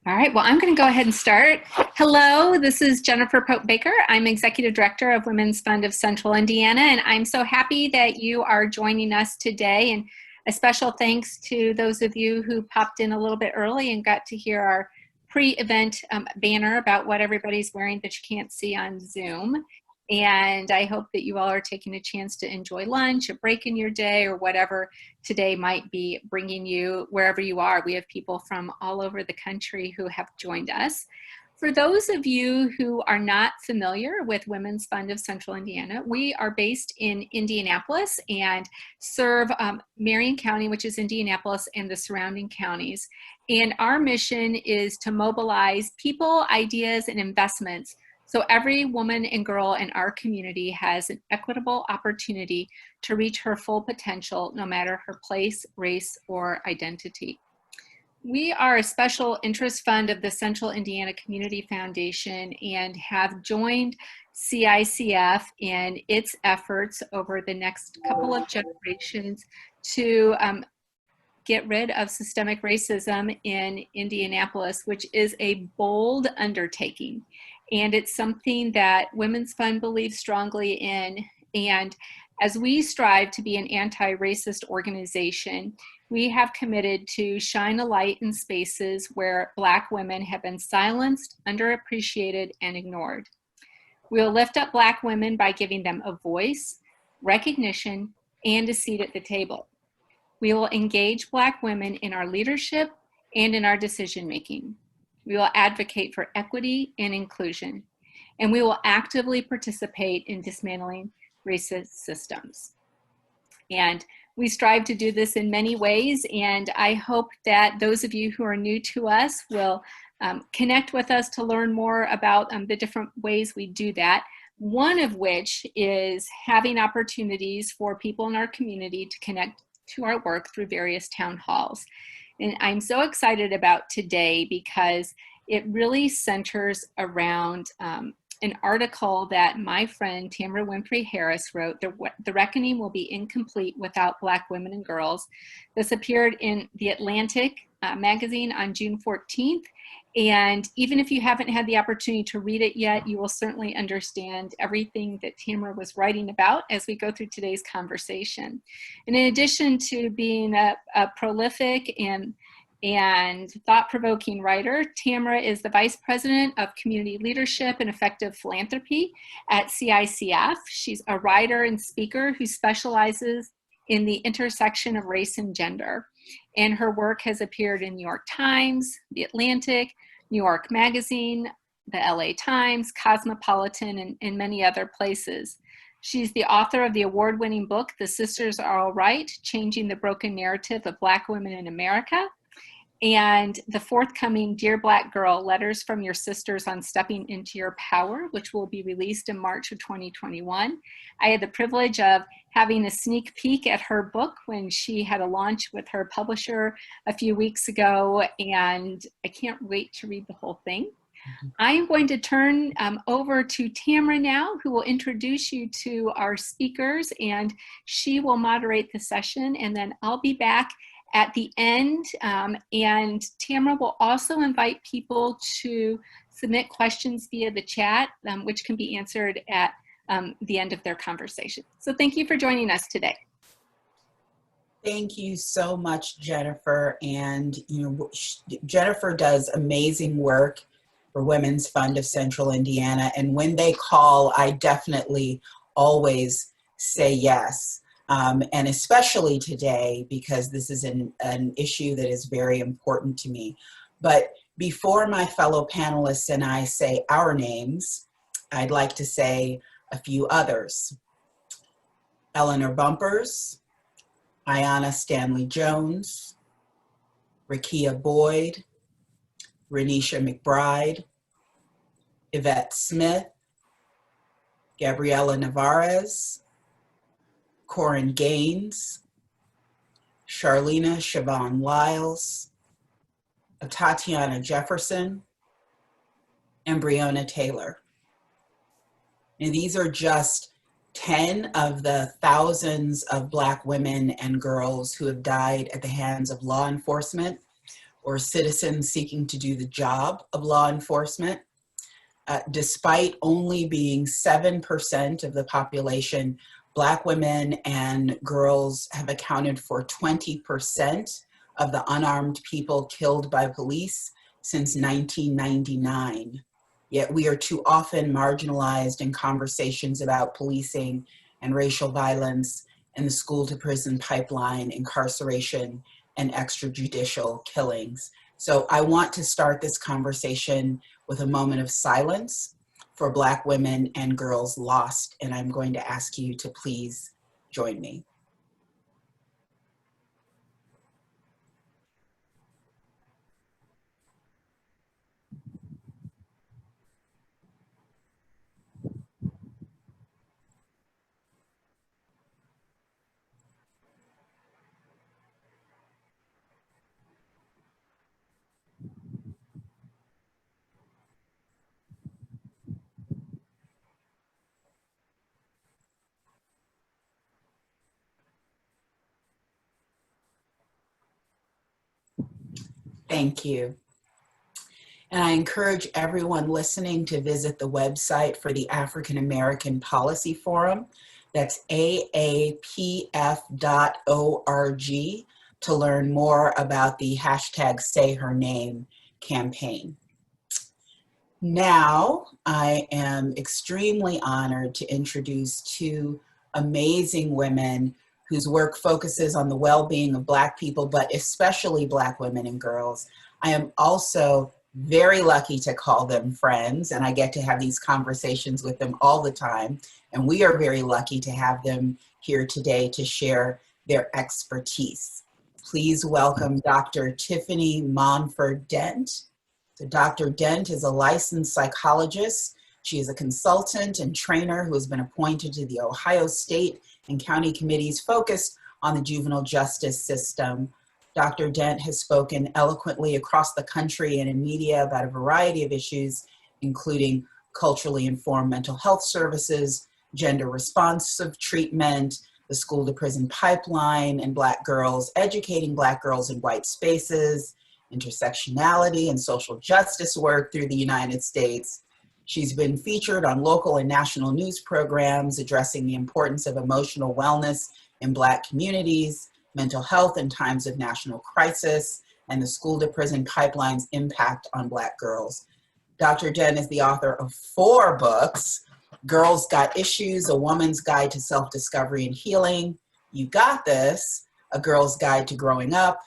All right, well, I'm going to go ahead and start. Hello, this is Jennifer Pope Baker. I'm Executive Director of Women's Fund of Central Indiana, and I'm so happy that you are joining us today. And a special thanks to those of you who popped in a little bit early and got to hear our pre-event banner about what everybody's wearing that you can't see on Zoom. And I hope that you all are taking a chance to enjoy lunch, a break in your day, or whatever today might be bringing you wherever you are. We have people from all over the country who have joined us. For those of you who are not familiar with Women's Fund of Central Indiana, we are based in Indianapolis and serve Marion County, which is Indianapolis, and the surrounding counties. And our mission is to mobilize people, ideas, and investments so every woman and girl in our community has an equitable opportunity to reach her full potential, no matter her place, race, or identity. We are a special interest fund of the Central Indiana Community Foundation and have joined CICF in its efforts over the next couple of generations to get rid of systemic racism in Indianapolis, which is a bold undertaking. And it's something that Women's Fund believes strongly in. And as we strive to be an anti-racist organization, we have committed to shine a light in spaces where Black women have been silenced, underappreciated, and ignored. We'll lift up Black women by giving them a voice, recognition, and a seat at the table. We will engage Black women in our leadership and in our decision-making. We will advocate for equity and inclusion, and we will actively participate in dismantling racist systems. And we strive to do this in many ways, and I hope that those of you who are new to us will connect with us to learn more about the different ways we do that. One of which is having opportunities for people in our community to connect to our work through various town halls. And I'm so excited about today because it really centers around an article that my friend Tamara Winfrey Harris wrote, The Reckoning Will Be Incomplete Without Black Women and Girls. This appeared in The Atlantic magazine on June 14th. And even if you haven't had the opportunity to read it yet, you will certainly understand everything that Tamara was writing about as we go through today's conversation. And in addition to being a prolific and thought-provoking writer, Tamara is the Vice President of Community Leadership and Effective Philanthropy at CICF. She's a writer and speaker who specializes in the intersection of race and gender. And her work has appeared in New York Times, The Atlantic, New York Magazine, the LA Times, Cosmopolitan, and many other places. She's the author of the award-winning book, The Sisters Are All Right, Changing the Broken Narrative of Black Women in America, and the forthcoming Dear Black Girl, Letters from Your Sisters on Stepping into Your Power, which will be released in March of 2021. I had the privilege of having a sneak peek at her book when she had a launch with her publisher a few weeks ago, and I can't wait to read the whole thing. I'm going to turn over to Tamara now, who will introduce you to our speakers, and she will moderate the session, and then I'll be back at the end, and Tamara will also invite people to submit questions via the chat, which can be answered at the end of their conversation. So thank you for joining us today. Thank you so much, Jennifer. And Jennifer does amazing work for Women's Fund of Central Indiana. And when they call, I definitely always say yes. And especially today, because this is an issue that is very important to me. But before my fellow panelists and I say our names, I'd like to say a few others. Eleanor Bumpers, Ayanna Stanley Jones, Rakia Boyd, Renisha McBride, Yvette Smith, Gabriela Navarez, Corin Gaines, Charlena Siobhan Lyles, Tatiana Jefferson, and Breonna Taylor. And these are just 10 of the thousands of Black women and girls who have died at the hands of law enforcement or citizens seeking to do the job of law enforcement. Despite only being 7% of the population, Black women and girls have accounted for 20% of the unarmed people killed by police since 1999. Yet we are too often marginalized in conversations about policing and racial violence and the school to prison pipeline, incarceration, and extrajudicial killings. So I want to start this conversation with a moment of silence for Black women and girls lost, and I'm going to ask you to please join me. Thank you. And I encourage everyone listening to visit the website for the African American Policy Forum. That's aapf.org to learn more about the hashtag Say Her Name campaign. Now, I am extremely honored to introduce two amazing women whose work focuses on the well-being of Black people, but especially Black women and girls. I am also very lucky to call them friends, and I get to have these conversations with them all the time. And we are very lucky to have them here today to share their expertise. Please welcome Dr. Tyffani Monford Dent. So Dr. Dent is a licensed psychologist. She is a consultant and trainer who has been appointed to the Ohio State and County Committees focused on the juvenile justice system. Dr. Dent has spoken eloquently across the country and in media about a variety of issues, including culturally informed mental health services, gender responsive treatment, the school to prison pipeline, and Black girls, educating Black girls in white spaces, intersectionality and social justice work through the United States. She's been featured on local and national news programs addressing the importance of emotional wellness in Black communities, mental health in times of national crisis, and the school to prison pipeline's impact on Black girls. Dr. Dent is the author of 4 books: Girls Got Issues, A Woman's Guide to Self-Discovery and Healing, You Got This, A Girl's Guide to Growing Up,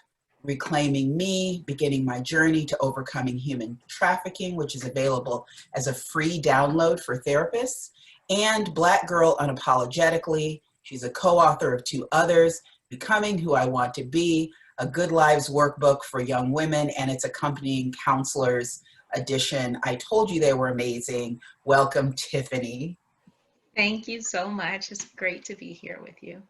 Reclaiming Me, Beginning My Journey to Overcoming Human Trafficking, which is available as a free download for therapists, and Black Girl Unapologetically. She's a co-author of 2 others, Becoming Who I Want to Be, A Good Lives Workbook for Young Women, and its accompanying counselors edition. I told you they were amazing. Welcome, Tyffani. Thank you so much. It's great to be here with you.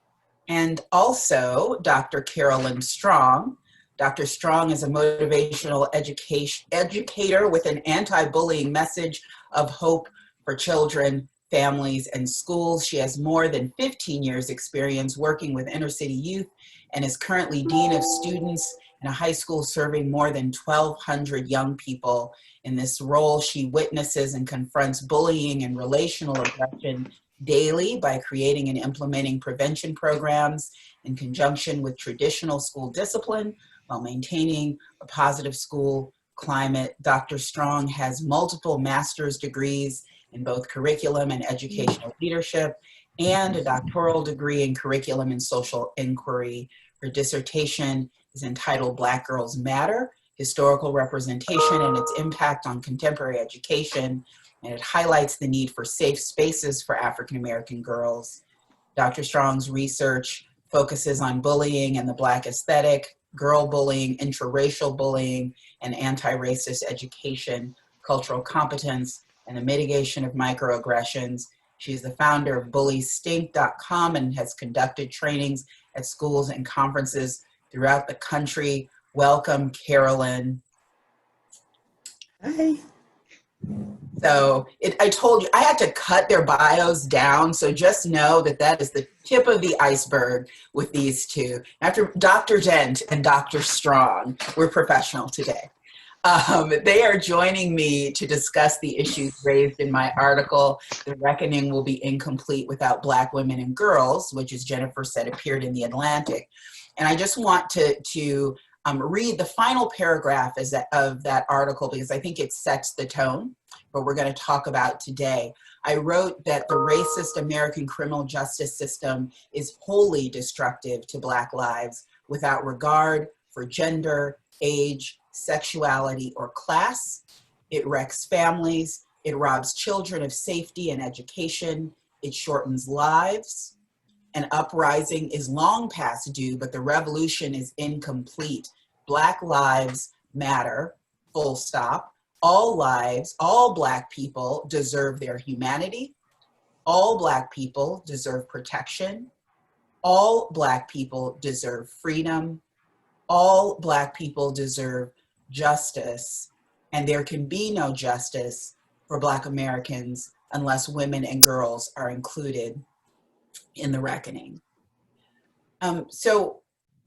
And also Dr. Carolyn Strong. Dr. Strong is a motivational educator with an anti-bullying message of hope for children, families, and schools. She has more than 15 years experience working with inner city youth and is currently Dean of Students in a high school serving more than 1,200 young people. In this role, she witnesses and confronts bullying and relational aggression daily by creating and implementing prevention programs in conjunction with traditional school discipline while maintaining a positive school climate. Dr. Strong has multiple master's degrees in both curriculum and educational leadership and a doctoral degree in curriculum and social inquiry. Her dissertation is entitled Black Girls Matter, Historical Representation and Its Impact on Contemporary Education, and it highlights the need for safe spaces for African American girls. Dr. Strong's research focuses on bullying and the Black aesthetic, girl bullying, intraracial bullying, and anti-racist education, cultural competence, and the mitigation of microaggressions. She's the founder of BullyStink.com and has conducted trainings at schools and conferences throughout the country. Welcome, Carolyn. Hi. So I told you, I had to cut their bios down. So just know that that is the tip of the iceberg with these two. After Dr. Dent and Dr. Strong, we're professional today. They are joining me to discuss the issues raised in my article, The Reckoning Will Be Incomplete Without Black Women and Girls, which, as Jennifer said, appeared in The Atlantic. And I just want to read the final paragraph of that article because I think it sets the tone for what we're going to talk about today. I wrote that the racist American criminal justice system is wholly destructive to Black lives without regard for gender, age, sexuality, or class. It wrecks families. It robs children of safety and education. It shortens lives. An uprising is long past due, but the revolution is incomplete. Black lives matter, full stop. All lives, all Black people deserve their humanity. All Black people deserve protection. All Black people deserve freedom. All Black people deserve justice. And there can be no justice for Black Americans unless women and girls are included in the reckoning. So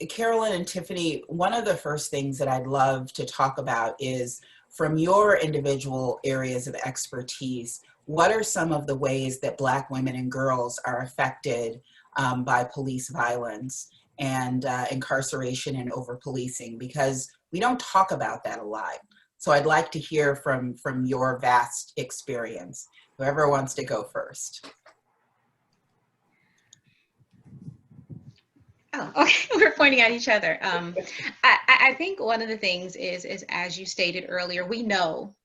Carolyn and Tyffani, one of the first things that I'd love to talk about is from your individual areas of expertise, what are some of the ways that Black women and girls are affected by police violence and incarceration and over-policing? Because we don't talk about that a lot. So I'd like to hear from your vast experience. Whoever wants to go first. Oh, okay. We're pointing at each other. I think one of the things is as you stated earlier, we know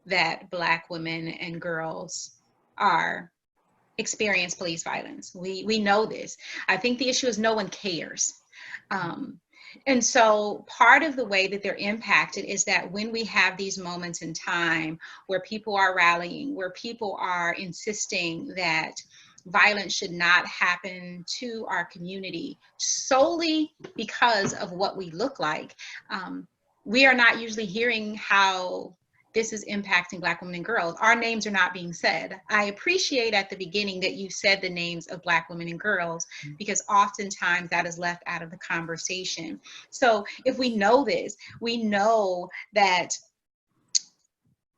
that Black women and girls experience police violence. We know this. I think the issue is no one cares. And so part of the way that they're impacted is that when we have these moments in time where people are rallying, where people are insisting that violence should not happen to our community solely because of what we look like, we are not usually hearing how this is impacting Black women and girls. Our names are not being said. I appreciate at the beginning that you said the names of Black women and girls, because oftentimes that is left out of the conversation. So if we know this, we know that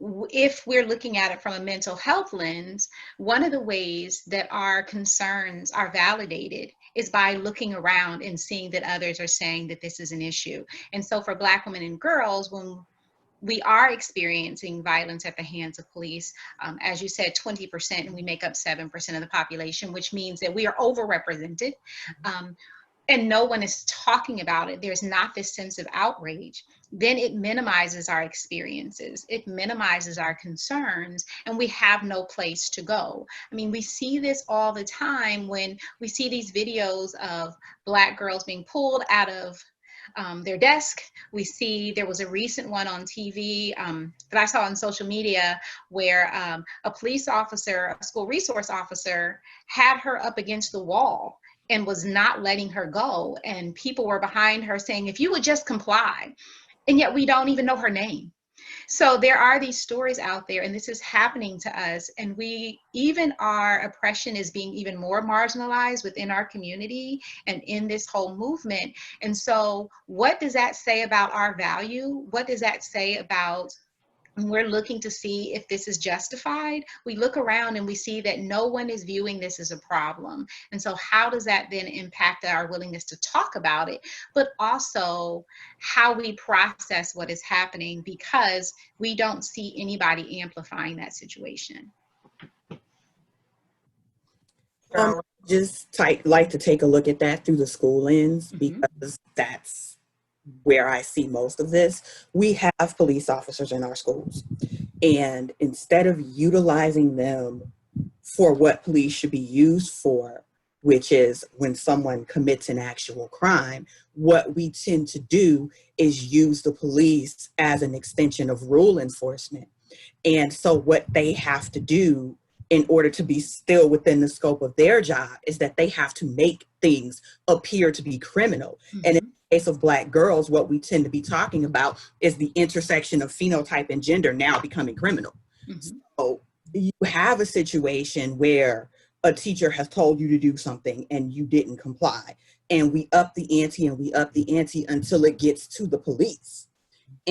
if we're looking at it from a mental health lens, one of the ways that our concerns are validated is by looking around and seeing that others are saying that this is an issue. And so for Black women and girls, when we are experiencing violence at the hands of police, as you said, 20%, and we make up 7% of the population, which means that we are overrepresented. And no one is talking about it, there's not this sense of outrage, then it minimizes our experiences, it minimizes our concerns, and we have no place to go. I mean, we see this all the time when we see these videos of Black girls being pulled out of their desk. We see, there was a recent one on TV that I saw on social media where a police officer, a school resource officer, had her up against the wall and was not letting her go. And people were behind her saying, if you would just comply. And yet we don't even know her name. So there are these stories out there, and this is happening to us. And our oppression is being even more marginalized within our community and in this whole movement. And so what does that say about our value? What does that say about when we're looking to see if this is justified? We look around and we see that no one is viewing this as a problem. And so how does that then impact our willingness to talk about it, but also how we process what is happening, because we don't see anybody amplifying that situation? Just like to take a look at that through the school lens, because that's where I see most of this. We have police officers in our schools, and instead of utilizing them for what police should be used for, which is when someone commits an actual crime, what we tend to do is use the police as an extension of rule enforcement. And so what they have to do in order to be still within the scope of their job is that they have to make things appear to be criminal. And in the case of Black girls, what we tend to be talking about is the intersection of phenotype and gender now becoming criminal. Mhm. So you have a situation where a teacher has told you to do something and you didn't comply. And we up the ante and we up the ante until it gets to the police.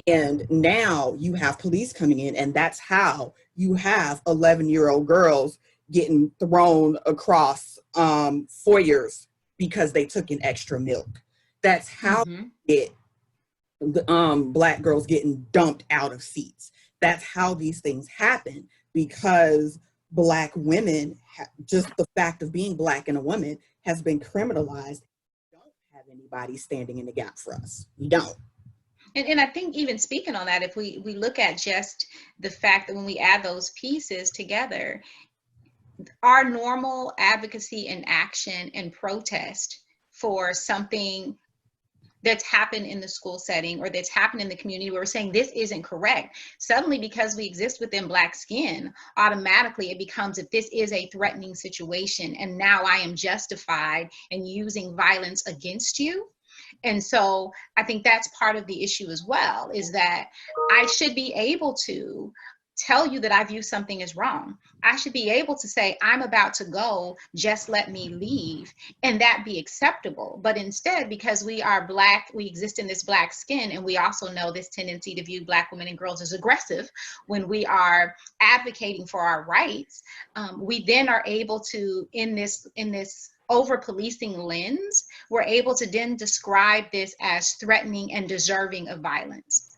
And now you have police coming in, and that's how you have 11-year-old girls getting thrown across foyers because they took an extra milk. That's how Mhm. Black girls getting dumped out of seats. That's how these things happen, because Black women, just the fact of being Black and a woman, has been criminalized. We don't have anybody standing in the gap for us. We don't. And I think even speaking on that, if we look at just the fact that when we add those pieces together, our normal advocacy and action and protest for something that's happened in the school setting or that's happened in the community where we're saying this isn't correct, suddenly because we exist within Black skin, automatically it becomes that this is a threatening situation and now I am justified in using violence against you. And so I think that's part of the issue as well, is that I should be able to tell you that I view something as wrong. I should be able to say, I'm about to go, just let me leave, and that be acceptable. But instead, because we are Black, we exist in this Black skin, and we also know this tendency to view Black women and girls as aggressive when we are advocating for our rights, we then are able to, in this over policing lens, we're able to then describe this as threatening and deserving of violence.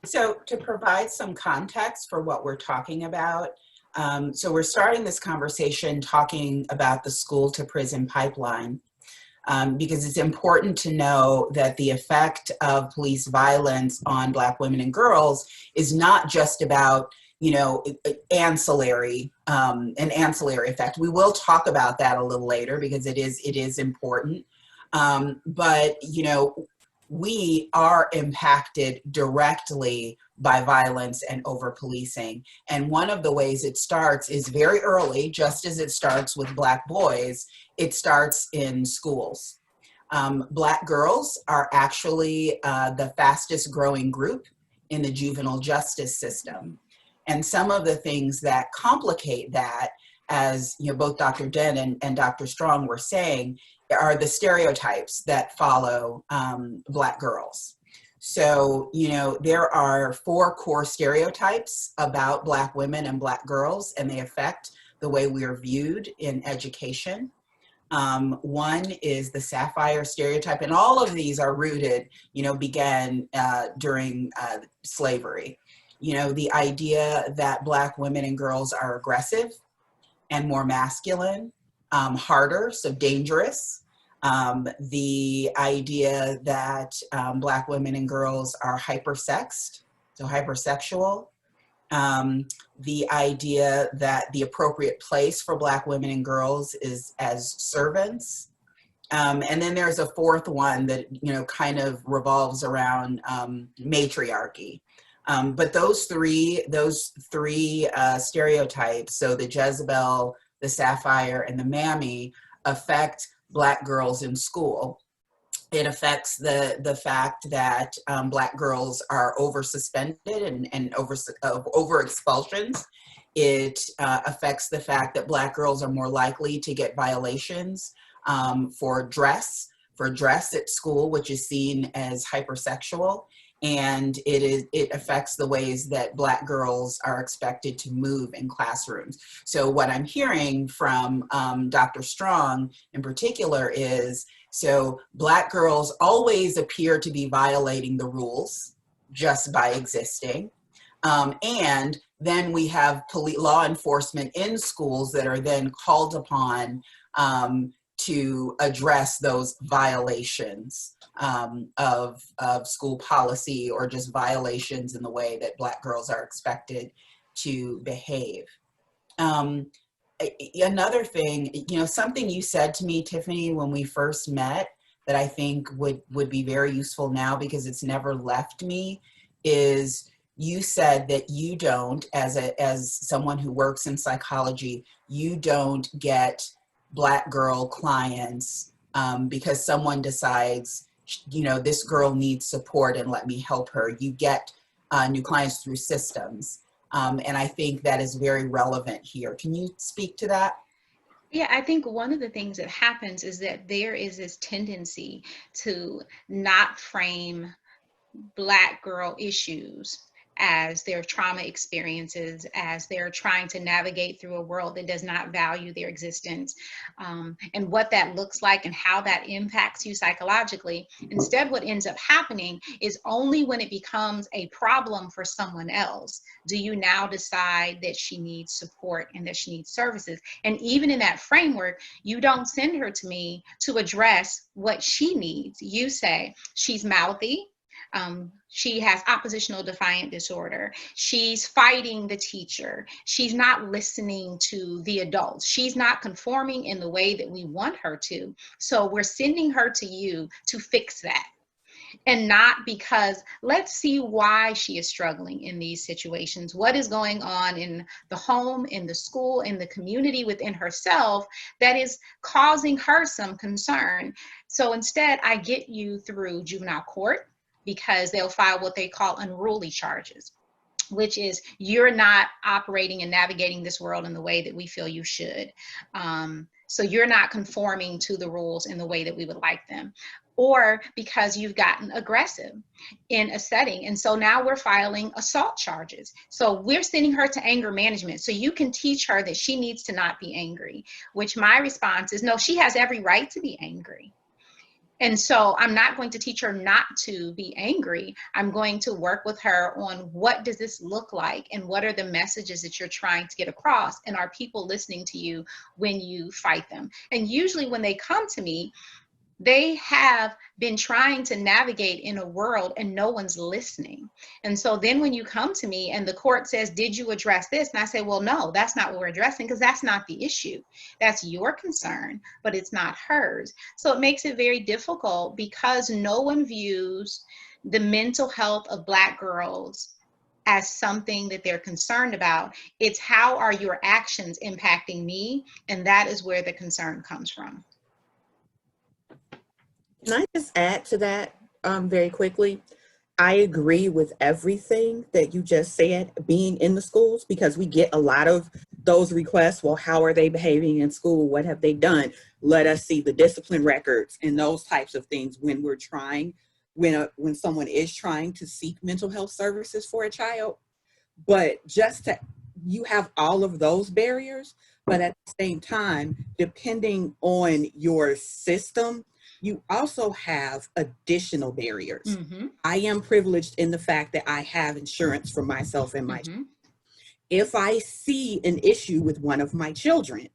So to provide some context for what we're talking about, so we're starting this conversation talking about the school to prison pipeline, because it's important to know that the effect of police violence on Black women and girls is not just about, you know, an ancillary effect. We will talk about that a little later because it is important. But, you know, we are impacted directly by violence and over policing. And one of the ways it starts is very early, just as it starts with Black boys, it starts in schools. Black girls are actually the fastest growing group in the juvenile justice system. And some of the things that complicate that, as you know, both Dr. Dent and Dr. Strong were saying, are the stereotypes that follow Black girls. So, you know, there are 4 core stereotypes about Black women and Black girls, and they affect the way we are viewed in education. One is the sapphire stereotype, and all of these are rooted, you know, began during slavery. You know, the idea that Black women and girls are aggressive and more masculine, harder, so dangerous. The idea that Black women and girls are hypersexed, so hypersexual. The idea that the appropriate place for Black women and girls is as servants. And then there's a 4th one that, you know, kind of revolves around matriarchy. But those three stereotypes, so the Jezebel, the Sapphire, and the Mammy, affect Black girls in school. It affects the fact that Black girls are over suspended and over expulsions. It affects the fact that Black girls are more likely to get violations for dress at school, which is seen as hypersexual. And it affects the ways that Black girls are expected to move in classrooms. So what I'm hearing from Dr. Strong in particular is, so Black girls always appear to be violating the rules just by existing. And then we have law enforcement in schools that are then called upon to address those violations of school policy, or just violations in the way that Black girls are expected to behave. Another thing, you know, something you said to me, Tyffani, when we first met that I think would be very useful now because it's never left me, is you said that you don't, as someone who works in psychology, you don't get Black girl clients because someone decides, you know, this girl needs support and let me help her. You get new clients through systems. And I think that is very relevant here. Can you speak to that? Yeah, I think one of the things that happens is that there is this tendency to not frame Black girl issues as their trauma experiences, as they're trying to navigate through a world that does not value their existence, and what that looks like and how that impacts you psychologically. Instead, what ends up happening is only when it becomes a problem for someone else do you now decide that she needs support and that she needs services. And even in that framework, you don't send her to me to address what she needs. You say, she's mouthy, she has oppositional defiant disorder, she's fighting the teacher, she's not listening to the adults, she's not conforming in the way that we want her to. So we're sending her to you to fix that. And not because, let's see why she is struggling in these situations. What is going on in the home, in the school, in the community, within herself that is causing her some concern. So instead, I get you through juvenile court, because they'll file what they call unruly charges, which is you're not operating and navigating this world in the way that we feel you should. So you're not conforming to the rules in the way that we would like them. Or because you've gotten aggressive in a setting. And so now we're filing assault charges. So we're sending her to anger management so you can teach her that she needs to not be angry, which my response is, no, she has every right to be angry. And so I'm not going to teach her not to be angry. I'm going to work with her on what does this look like and what are the messages that you're trying to get across, and are people listening to you when you fight them? And usually when they come to me, they have been trying to navigate in a world and no one's listening. And so then when you come to me and the court says, did you address this? And I say, well, no, that's not what we're addressing, because that's not the issue. That's your concern, but it's not hers. So it makes it very difficult because no one views the mental health of Black girls as something that they're concerned about. It's how are your actions impacting me? And that is where the concern comes from. Can I just add to that very quickly? I agree with everything that you just said, being in the schools, because we get a lot of those requests. Well, how are they behaving in school? What have they done? Let us see the discipline records and those types of things when we're trying, when someone is trying to seek mental health services for a child. But you have all of those barriers, but at the same time, depending on your system, you also have additional barriers. Mm-hmm. I am privileged in the fact that I have insurance for myself and my children. If I see an issue with one of my children,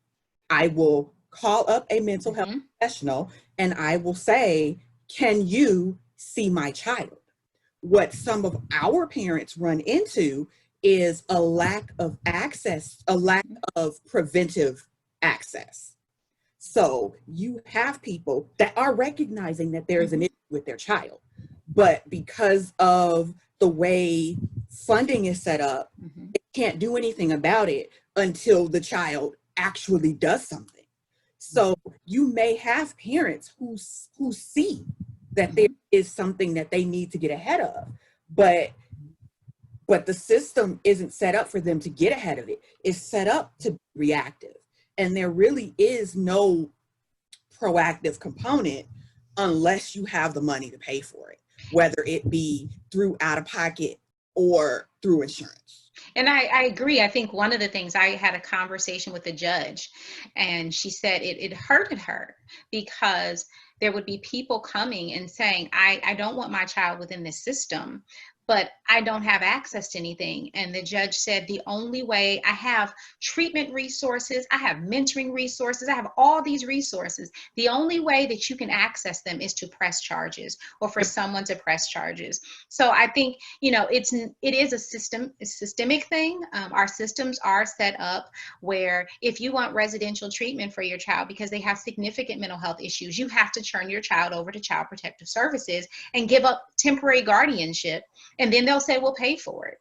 I will call up a mental health professional and I will say, can you see my child? What some of our parents run into is a lack of access, a lack of preventive access. So you have people that are recognizing that there is an issue with their child, but because of the way funding is set up, they can't do anything about it until the child actually does something. So you may have parents who see that there is something that they need to get ahead of, but the system isn't set up for them to get ahead of it. It's set up to be reactive. And there really is no proactive component unless you have the money to pay for it, whether it be through out of pocket or through insurance. And I agree. I think one of the things, I had a conversation with a judge and she said it hurted her because there would be people coming and saying, I don't want my child within this system, but I don't have access to anything. And the judge said, the only way, I have treatment resources, I have mentoring resources, I have all these resources. The only way that you can access them is to press charges or for someone to press charges. So I think, it is a systemic thing. Our systems are set up where if you want residential treatment for your child because they have significant mental health issues, you have to turn your child over to Child Protective Services and give up temporary guardianship. And then they'll say, we'll pay for it.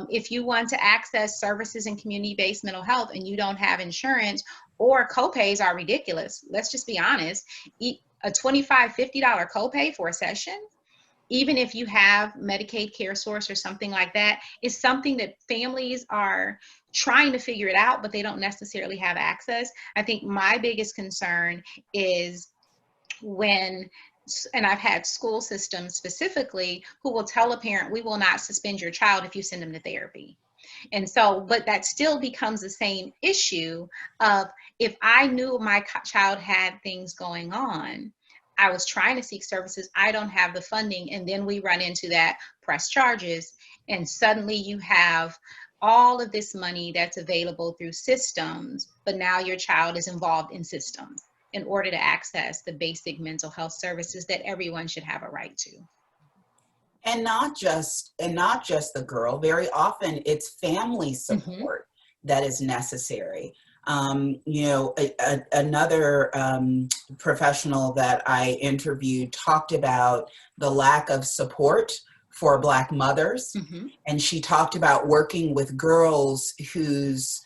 If you want to access services in community-based mental health and you don't have insurance, or copays are ridiculous. Let's just be honest. A $25, $50 copay for a session, even if you have Medicaid Care Source or something like that, is something that families are trying to figure it out, but they don't necessarily have access. I think my biggest concern is when, and I've had school systems specifically who will tell a parent, we will not suspend your child if you send them to therapy. And so, but that still becomes the same issue of, if I knew my child had things going on, I was trying to seek services, I don't have the funding, and then we run into that press charges, and suddenly you have all of this money that's available through systems, but now your child is involved in systems in order to access the basic mental health services that everyone should have a right to. And not just the girl. Very often it's family support that is necessary. Another professional that I interviewed talked about the lack of support for Black mothers, and she talked about working with girls whose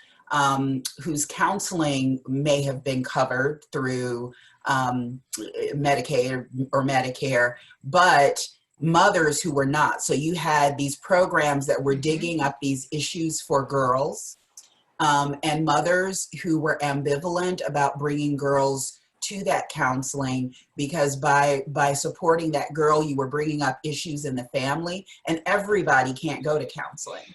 counseling may have been covered through Medicaid or Medicare, but mothers who were not. So you had these programs that were digging up these issues for girls, and mothers who were ambivalent about bringing girls to that counseling, because by supporting that girl, you were bringing up issues in the family, and everybody can't go to counseling.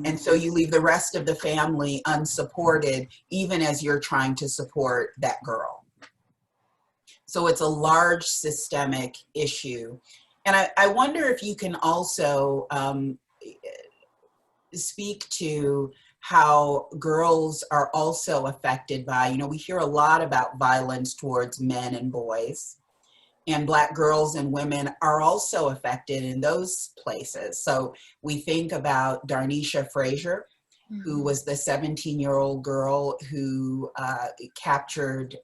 And so you leave the rest of the family unsupported, even as you're trying to support that girl. So it's a large systemic issue. And I wonder if you can also speak to how girls are also affected by, we hear a lot about violence towards men and boys, and Black girls and women are also affected in those places. So we think about Darnisha Frazier, who was the 17-year-old girl who captured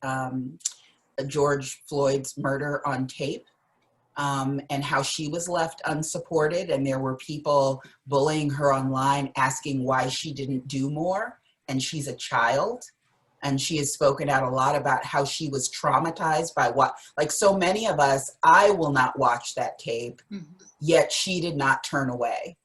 George Floyd's murder on tape. And how she was left unsupported, and there were people bullying her online, asking why she didn't do more, and she's a child. And she has spoken out a lot about how she was traumatized by what, like so many of us, I will not watch that tape, yet she did not turn away.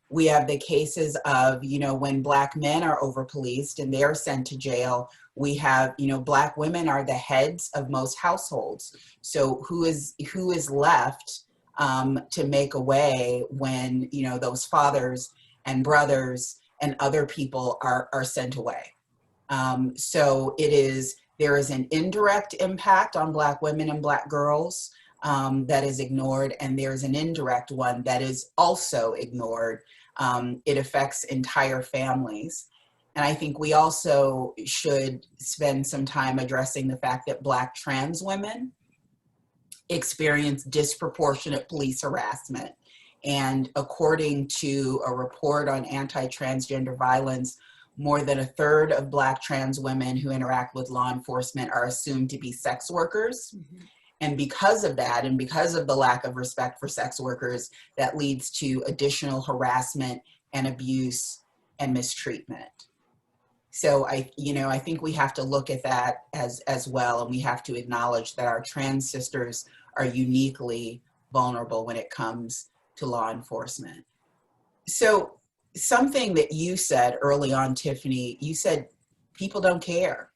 We have the cases of, when Black men are over-policed and they're sent to jail. We have, Black women are the heads of most households. So who is left to make a way when, those fathers and brothers and other people are sent away? So there is an indirect impact on Black women and Black girls that is ignored, and there's an indirect one that is also ignored. It affects entire families. And I think we also should spend some time addressing the fact that Black trans women experience disproportionate police harassment. And according to a report on anti-transgender violence, more than a third of Black trans women who interact with law enforcement are assumed to be sex workers. And because of that, and because of the lack of respect for sex workers, that leads to additional harassment and abuse and mistreatment. So I think we have to look at that as well, and we have to acknowledge that our trans sisters are uniquely vulnerable when it comes to law enforcement. So something that you said early on, Tyffani, you said people don't care.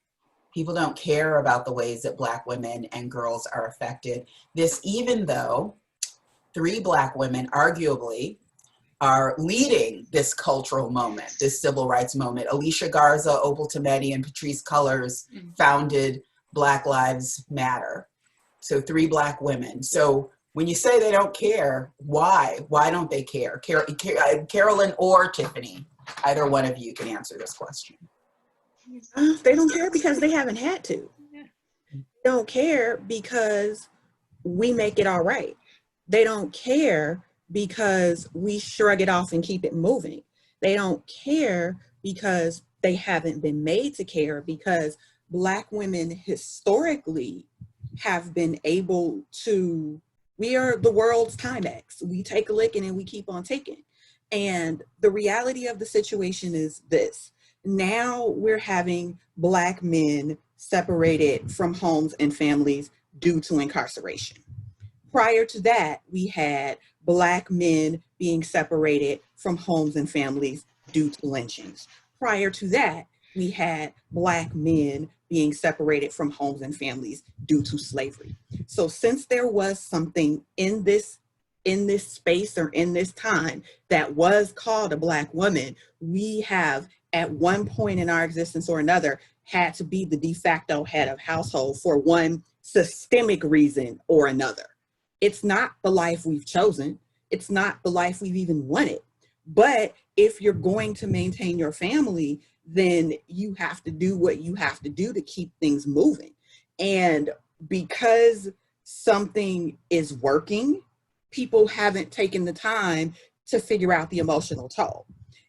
People don't care about the ways that Black women and girls are affected. This, even though 3 Black women arguably are leading this cultural moment, this civil rights moment. Alicia Garza, Opal Tometi, and Patrisse Cullors founded Black Lives Matter. So 3 Black women. So when you say they don't care, why? Why don't they care? Carolyn or Tyffani, either one of you can answer this question. They don't care because they haven't had to. They don't care because we make it all right. They don't care because we shrug it off and keep it moving. They don't care because they haven't been made to care, because Black women historically have been able to, we are the world's Timex. We take a licking and we keep on taking. And the reality of the situation is this: now we're having Black men separated from homes and families due to incarceration. Prior to that, we had Black men being separated from homes and families due to lynchings. Prior to that, we had Black men being separated from homes and families due to slavery. So since there was something in this space or in this time that was called a Black woman, we have at one point in our existence or another had to be the de facto head of household for one systemic reason or another. It's not the life we've chosen. It's not the life we've even wanted. But if you're going to maintain your family, then you have to do what you have to do to keep things moving. And because something is working, people haven't taken the time to figure out the emotional toll.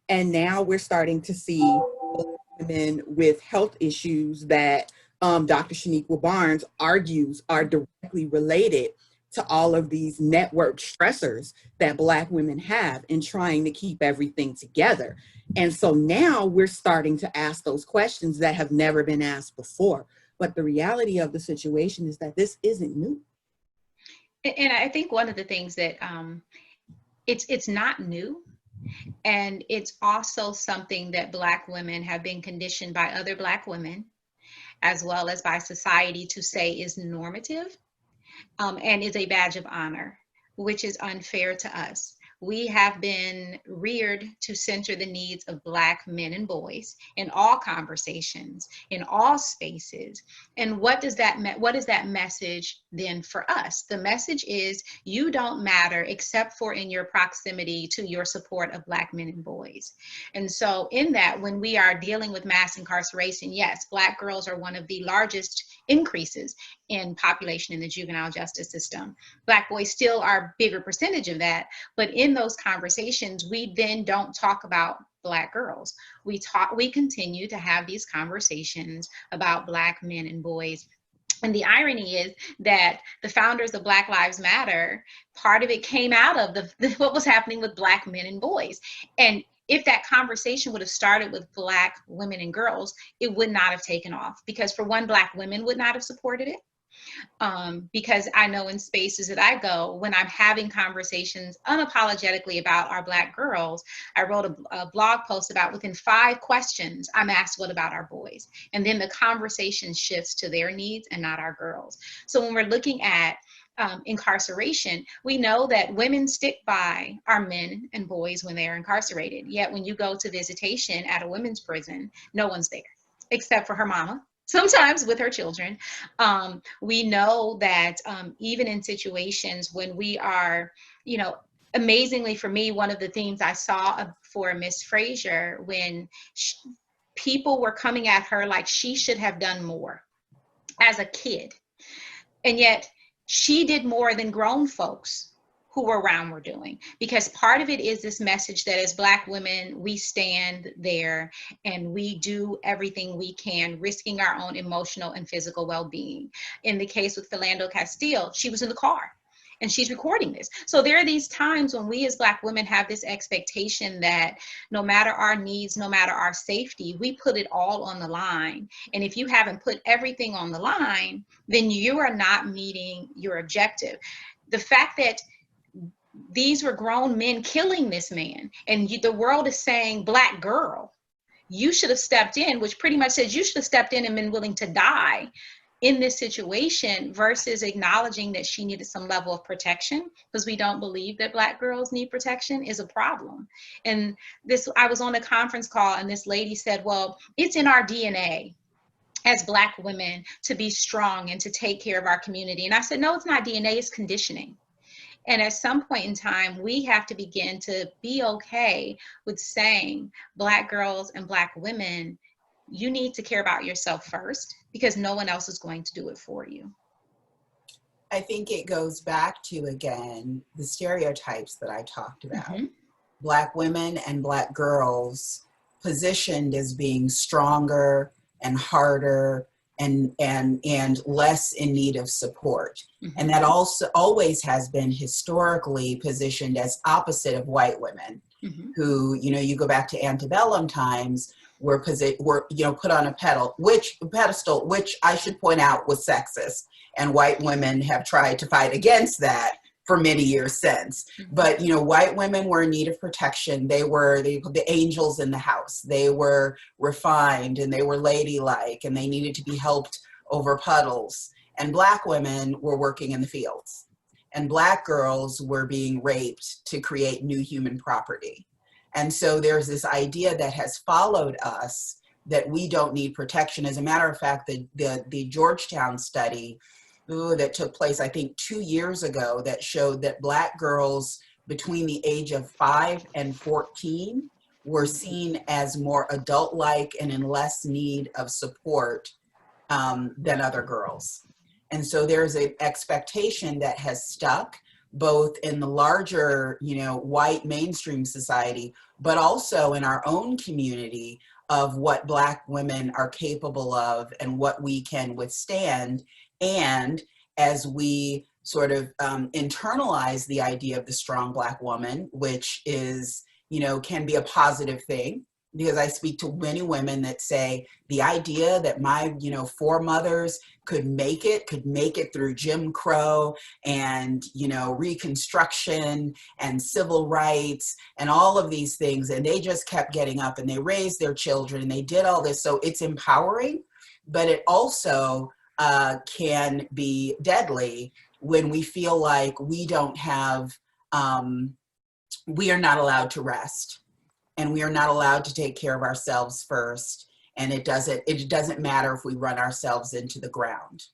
And now we're starting to see women with health issues that Dr. Shaniqua Barnes argues are directly related to all of these network stressors that Black women have in trying to keep everything together. And so now we're starting to ask those questions that have never been asked before. But the reality of the situation is that this isn't new. And I think one of the things that it's not new, and it's also something that Black women have been conditioned by other Black women, as well as by society, to say is normative. And is a badge of honor, which is unfair to us. We have been reared to center the needs of Black men and boys in all conversations, in all spaces. And what is that message then for us? The message is you don't matter except for in your proximity to your support of Black men and boys. And so in that, when we are dealing with mass incarceration, yes, Black girls are one of the largest increases in population in the juvenile justice system. Black boys still are a bigger percentage of that, but in those conversations, we then don't talk about Black girls. We continue to have these conversations about Black men and boys. And the irony is that the founders of Black Lives Matter, part of it came out of what was happening with Black men and boys. And if that conversation would have started with Black women and girls, it would not have taken off, because for one, Black women would not have supported it. Because I know in spaces that I go, when I'm having conversations unapologetically about our Black girls, I wrote a blog post about within 5 questions, I'm asked, what about our boys? And then the conversation shifts to their needs and not our girls. So when we're looking at incarceration, we know that women stick by our men and boys when they are incarcerated. Yet when you go to visitation at a women's prison, no one's there except for her mama, sometimes with her children. We know that even in situations when we are, amazingly for me, one of the themes I saw for Miss Frazier, when people were coming at her like she should have done more as a kid. And yet she did more than grown folks who were around were doing, because part of it is this message that as Black women, we stand there and we do everything we can, risking our own emotional and physical well-being. In the case with Philando Castile, she was in the car and she's recording this. So there are these times when we as Black women have this expectation that no matter our needs, no matter our safety, we put it all on the line. And if you haven't put everything on the line, then you are not meeting your objective. The fact that these were grown men killing this man, and the world is saying, Black girl, you should have stepped in, which pretty much says you should have stepped in and been willing to die in this situation, versus acknowledging that she needed some level of protection, because we don't believe that Black girls need protection, is a problem. And I was on a conference call and this lady said, well, it's in our DNA as Black women to be strong and to take care of our community. And I said, no, it's not DNA, it's conditioning. And at some point in time, we have to begin to be okay with saying, Black girls and Black women, you need to care about yourself first, because no one else is going to do it for you. I think it goes back to, again, the stereotypes that I talked about. Mm-hmm. Black women and Black girls positioned as being stronger and harder and less in need of support. Mm-hmm. And that also always has been historically positioned as opposite of white women, mm-hmm. who, you go back to antebellum times were put on a pedestal, which I should point out was sexist, and white women have tried to fight against that for many years since. But white women were in need of protection. They were the angels in the house. They were refined and they were ladylike, and they needed to be helped over puddles. And Black women were working in the fields, and Black girls were being raped to create new human property. And so there's this idea that has followed us that we don't need protection. As a matter of fact, the Georgetown study that took place, I think 2 years ago, that showed that Black girls between the age of 5 and 14 were seen as more adult-like and in less need of support than other girls. And so there's an expectation that has stuck both in the larger, white mainstream society, but also in our own community of what Black women are capable of and what we can withstand. And as we sort of internalize the idea of the strong Black woman, which is, can be a positive thing, because I speak to many women that say the idea that my, foremothers could make it through Jim Crow and, Reconstruction and civil rights and all of these things. And they just kept getting up and they raised their children and they did all this. So it's empowering, but it also can be deadly when we feel like we don't have, we are not allowed to rest. And we are not allowed to take care of ourselves first. And it doesn't matter if we run ourselves into the ground.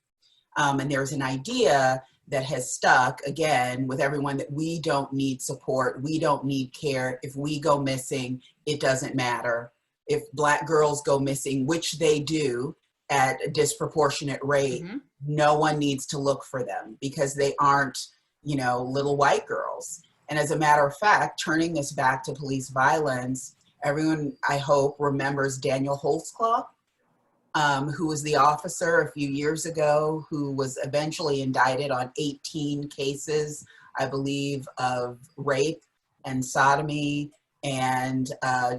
And there's an idea that has stuck, again, with everyone, that we don't need support, we don't need care. If we go missing, it doesn't matter. If Black girls go missing, which they do at a disproportionate rate, no one needs to look for them because they aren't, little white girls. And as a matter of fact, turning this back to police violence, everyone, I hope, remembers Daniel Holtzclaw, who was the officer a few years ago who was eventually indicted on 18 cases, I believe, of rape and sodomy and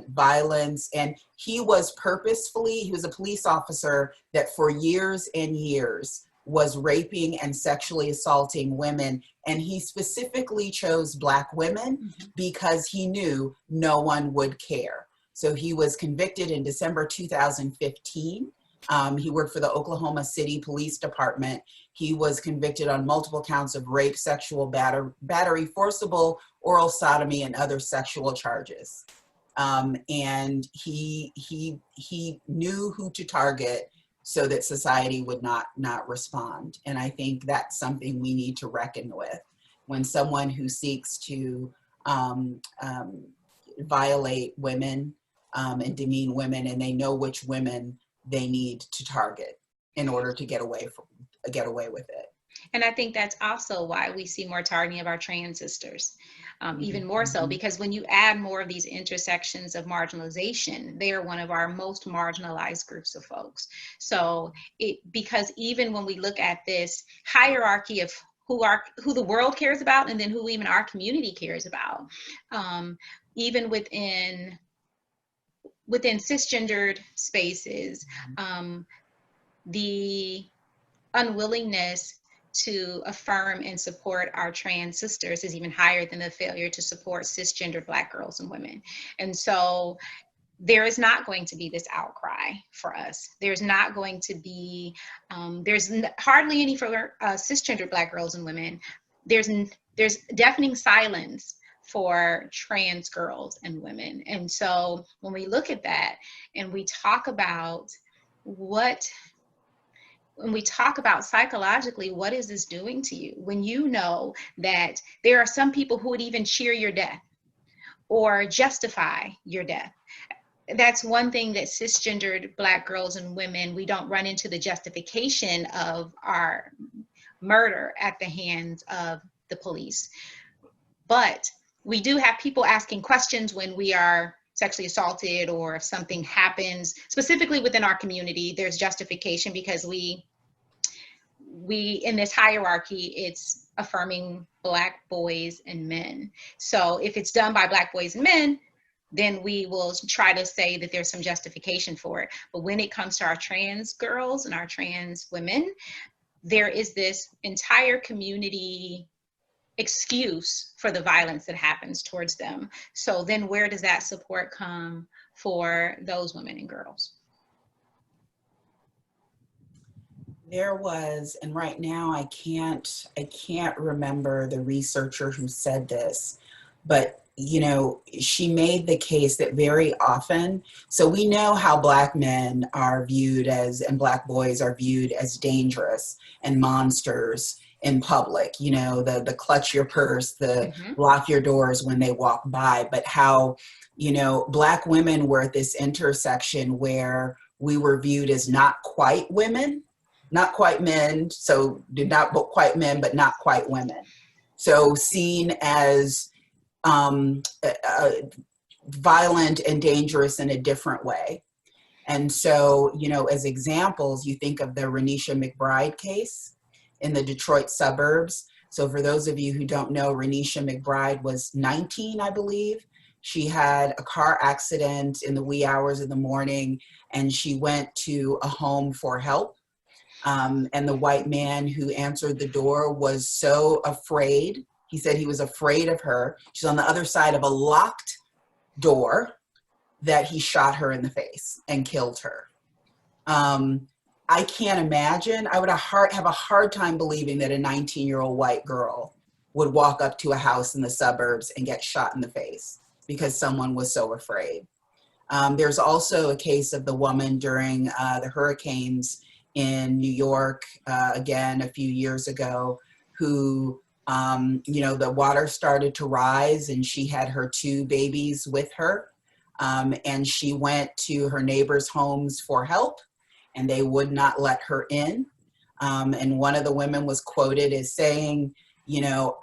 violence. And he was a police officer that for years and years was raping and sexually assaulting women. And he specifically chose Black women because he knew no one would care. So he was convicted in December 2015. He worked for the Oklahoma City Police Department. He was convicted on multiple counts of rape, sexual battery, forcible oral sodomy, and other sexual charges. And he knew who to target so that society would not respond. And I think that's something we need to reckon with. When someone who seeks to violate women and demean women, and they know which women they need to target in order to get away with it. And I think that's also why we see more targeting of our trans sisters, even more so, because when you add more of these intersections of marginalization, they are one of our most marginalized groups of folks. So because even when we look at this hierarchy of who the world cares about, and then who even our community cares about, even within cisgendered spaces, the unwillingness to affirm and support our trans sisters is even higher than the failure to support cisgendered Black girls and women. And so there is not going to be this outcry for us. There's not going to be, there's hardly any for cisgendered Black girls and women. There's deafening silence for trans girls and women. And so when we look at that and we talk about psychologically, what is this doing to you? When you know that there are some people who would even cheer your death or justify your death. That's one thing that cisgendered Black girls and women, we don't run into the justification of our murder at the hands of the police. But we do have people asking questions when we are sexually assaulted, or if something happens specifically within our community, there's justification because we in this hierarchy, it's affirming Black boys and men. So if it's done by Black boys and men, then we will try to say that there's some justification for it. But when it comes to our trans girls and our trans women, there is this entire community excuse for the violence that happens towards them. So then where does that support come for those women and girls? There was, and right now I can't remember the researcher who said this, but you know, she made the case that very often, so we know how Black men are viewed as, and Black boys are viewed as dangerous and monsters in public, you know, the clutch your purse, the lock your doors when they walk by, but how, you know, Black women were at this intersection where we were viewed as not quite women, not quite men, so did not quite men, but not quite women. So seen as violent and dangerous in a different way. And so, you know, as examples, you think of the Renisha McBride case in the Detroit suburbs. So for those of you who don't know, Renisha McBride was 19, I believe. She had a car accident in the wee hours of the morning, and she went to a home for help. And the white man who answered the door was so afraid. He said he was afraid of her. She's on the other side of a locked door, that he shot her in the face and killed her. I can't imagine. I would have a hard time believing that a 19-year-old white girl would walk up to a house in the suburbs and get shot in the face because someone was so afraid. There's also a case of the woman during the hurricanes in New York, again, a few years ago, who, you know, the water started to rise and she had her 2 babies with her. And she went to her neighbors' homes for help, and they would not let her in. And one of the women was quoted as saying, you know,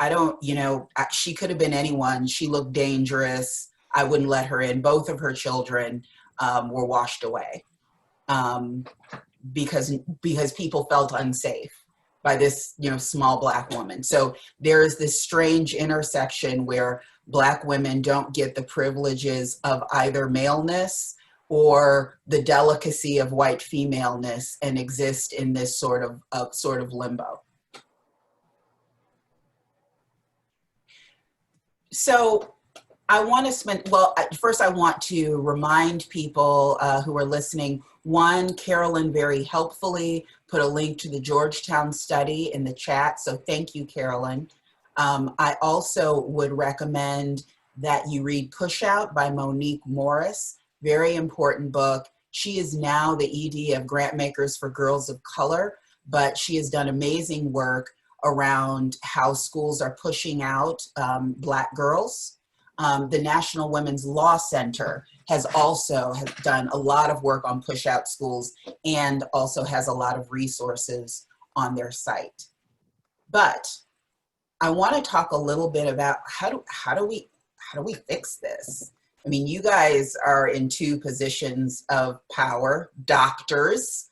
she could have been anyone. She looked dangerous. I wouldn't let her in. Both of her children were washed away. Because people felt unsafe by this, you know, small Black woman. So there is this strange intersection where Black women don't get the privileges of either maleness or the delicacy of white femaleness and exist in this sort of limbo. So I want to first I want to remind people who are listening, one, Carolyn very helpfully put a link to the Georgetown study in the chat, so thank you, Carolyn. I also would recommend that you read Push Out by Monique Morris, very important book. She is now the ED of Grant Makers for Girls of Color, but she has done amazing work around how schools are pushing out Black girls. The National Women's Law Center has done a lot of work on push out schools and also has a lot of resources on their site. But I want to talk a little bit about how do we fix this? I mean, you guys are in 2 positions of power, doctors,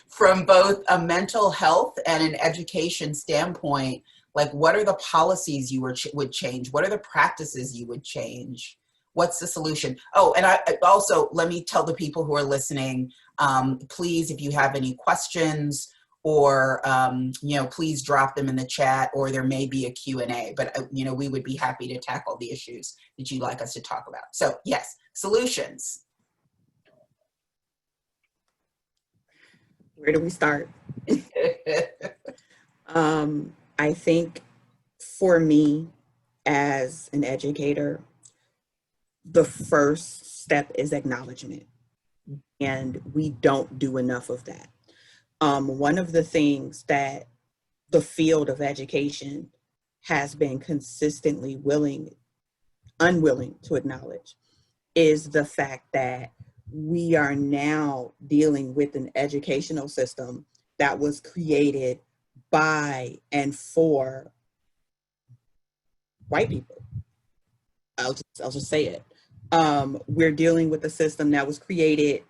from both a mental health and an education standpoint. Like, what are the policies you would change? What are the practices you would change? What's the solution? Oh, and I also, let me tell the people who are listening, please, if you have any questions or, you know, please drop them in the chat, or there may be a Q&A, but, you know, we would be happy to tackle the issues that you'd like us to talk about. So yes, solutions. Where do we start? I think for me as an educator, the first step is acknowledgement, and we don't do enough of that. One of the things that the field of education has been consistently unwilling to acknowledge is the fact that we are now dealing with an educational system that was created by and for white people. I'll just say it. We're dealing with a system that was created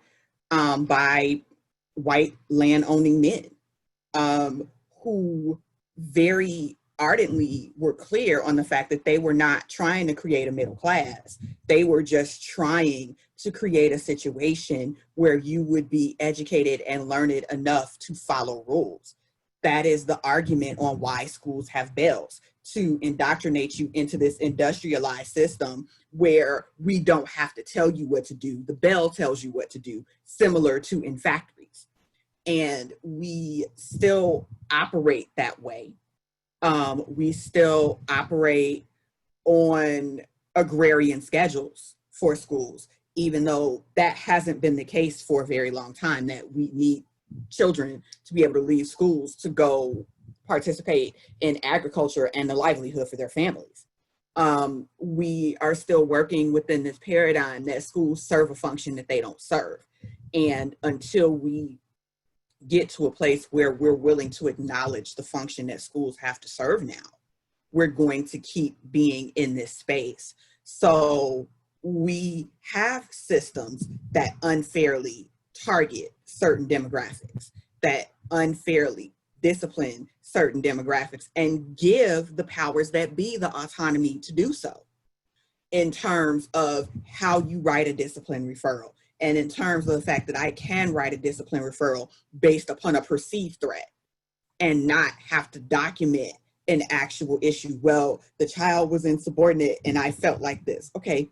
by white land-owning men who very ardently were clear on the fact that they were not trying to create a middle class. They were just trying to create a situation where you would be educated and learned enough to follow rules. That is the argument on why schools have bells, to indoctrinate you into this industrialized system where we don't have to tell you what to do. The bell tells you what to do, similar to in factories. And we still operate that way. We still operate on agrarian schedules for schools, even though that hasn't been the case for a very long time, that we need children to be able to leave schools to go participate in agriculture and the livelihood for their families. We are still working within this paradigm that schools serve a function that they don't serve. And until we get to a place where we're willing to acknowledge the function that schools have to serve now, we're going to keep being in this space. So we have systems that unfairly target certain demographics, that unfairly discipline certain demographics, and give the powers that be the autonomy to do so, in terms of how you write a discipline referral, and in terms of the fact that I can write a discipline referral based upon a perceived threat and not have to document an actual issue. Well, the child was insubordinate and I felt like this. Okay,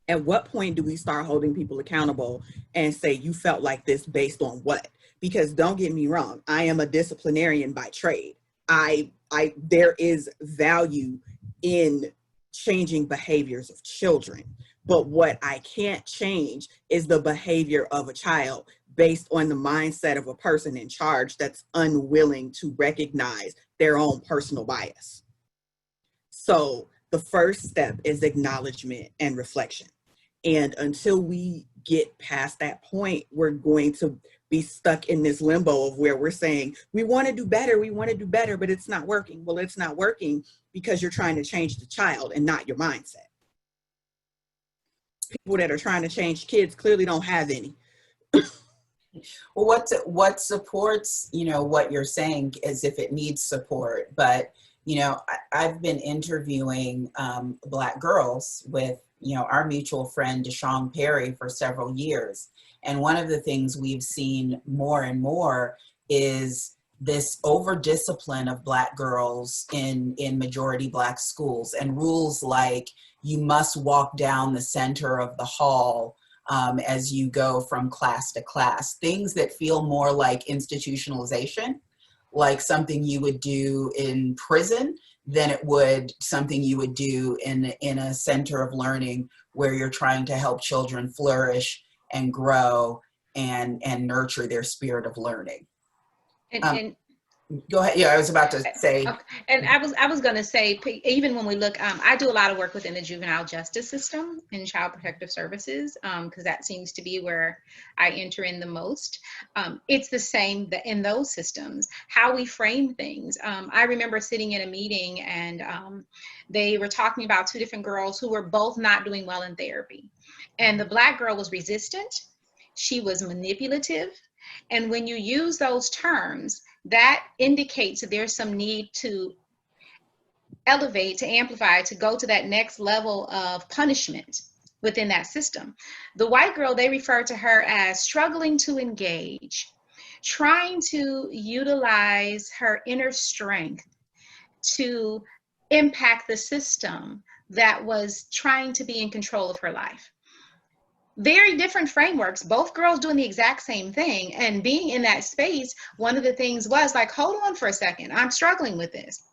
at what point do we start holding people accountable and say, you felt like this based on what? Because don't get me wrong, I am a disciplinarian by trade. There is value in changing behaviors of children. But what I can't change is the behavior of a child based on the mindset of a person in charge that's unwilling to recognize their own personal bias. So the first step is acknowledgement and reflection. And until we get past that point, we're going to be stuck in this limbo of where we're saying, we want to do better, but it's not working. Well, it's not working because you're trying to change the child and not your mindset. People that are trying to change kids clearly don't have any. Well, what supports, what you're saying as if it needs support. But, I've been interviewing Black girls with, our mutual friend, Deshaun Perry, for several years. And one of the things we've seen more and more is this over-discipline of Black girls in majority Black schools, and rules like you must walk down the center of the hall as you go from class to class. Things that feel more like institutionalization, like something you would do in prison than it would something you would do in a center of learning where you're trying to help children flourish and grow and nurture their spirit of learning. And Go ahead. Yeah, I was about to say. Okay. And I was going to say, even when we look, I do a lot of work within the juvenile justice system and child protective services, because that seems to be where I enter in the most. It's the same in those systems, how we frame things. I remember sitting in a meeting and they were talking about two different girls who were both not doing well in therapy. And the Black girl was resistant. She was manipulative. And when you use those terms, that indicates that there's some need to elevate, to amplify, to go to that next level of punishment within that system. The white girl, they refer to her as struggling to engage, trying to utilize her inner strength to impact the system that was trying to be in control of her life. Very different frameworks, both girls doing the exact same thing. And being in that space, one of the things was like, hold on for a second, I'm struggling with this.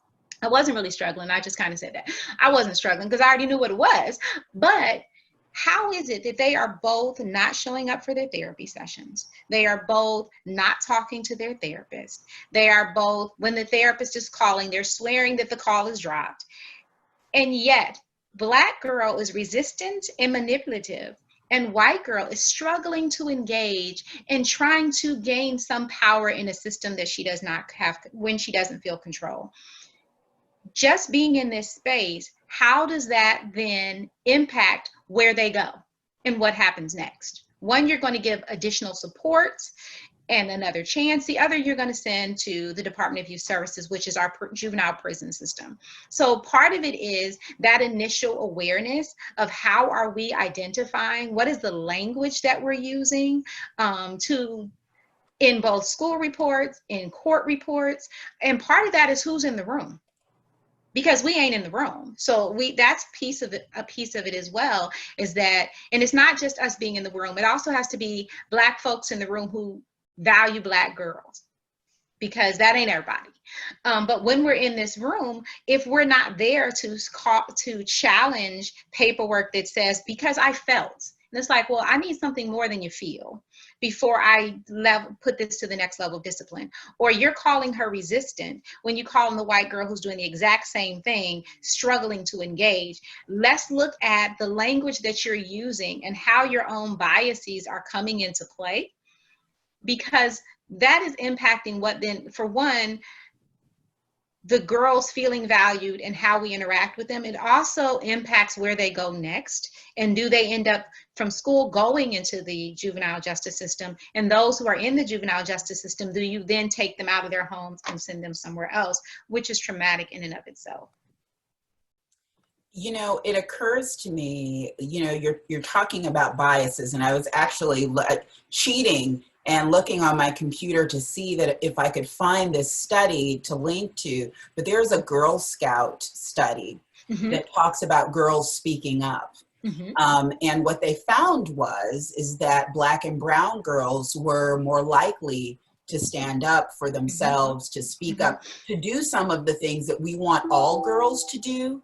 I wasn't really struggling, I just kind of said that. I wasn't struggling because I already knew what it was. But how is it that they are both not showing up for their therapy sessions? They are both not talking to their therapist. They are both, when the therapist is calling, they're swearing that the call is dropped. And yet, Black girl is resistant and manipulative, and white girl is struggling to engage and trying to gain some power in a system that she does not have when she doesn't feel control. Just being in this space, how does that then impact where they go and what happens next? One, you're going to give additional supports and another chance. The other you're going to send to the Department of Youth Services, which is our juvenile prison system. So part of it is that initial awareness of how are we identifying, what is the language that we're using in both school reports, in court reports, and part of that is who's in the room. Because we ain't in the room. So that's a piece of it as well, is that, and it's not just us being in the room, it also has to be Black folks in the room who value Black girls, because that ain't everybody. But when we're in this room, if we're not there to challenge paperwork that says, because I felt, and it's like, well, I need something more than you feel before I put this to the next level of discipline. Or you're calling her resistant when you call the white girl who's doing the exact same thing, struggling to engage. Let's look at the language that you're using and how your own biases are coming into play, because that is impacting what then, for one, the girls feeling valued and how we interact with them. It also impacts where they go next. And do they end up from school going into the juvenile justice system? And those who are in the juvenile justice system, do you then take them out of their homes and send them somewhere else, which is traumatic in and of itself? You know, it occurs to me, you know, you're talking about biases, and I was actually cheating and looking on my computer to see that if I could find this study to link to, but there's a Girl Scout study that talks about girls speaking up. And what they found is that Black and brown girls were more likely to stand up for themselves, to speak up, to do some of the things that we want all girls to do,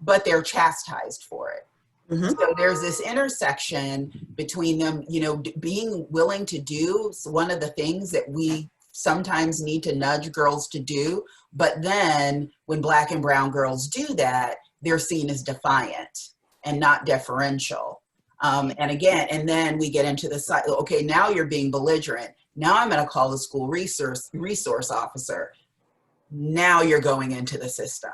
but they're chastised for it. So there's this intersection between them, you know, being willing to do one of the things that we sometimes need to nudge girls to do. But then when Black and brown girls do that, they're seen as defiant and not deferential. And again, and then we get into the side, okay, now you're being belligerent. Now I'm going to call the school resource officer. Now you're going into the system.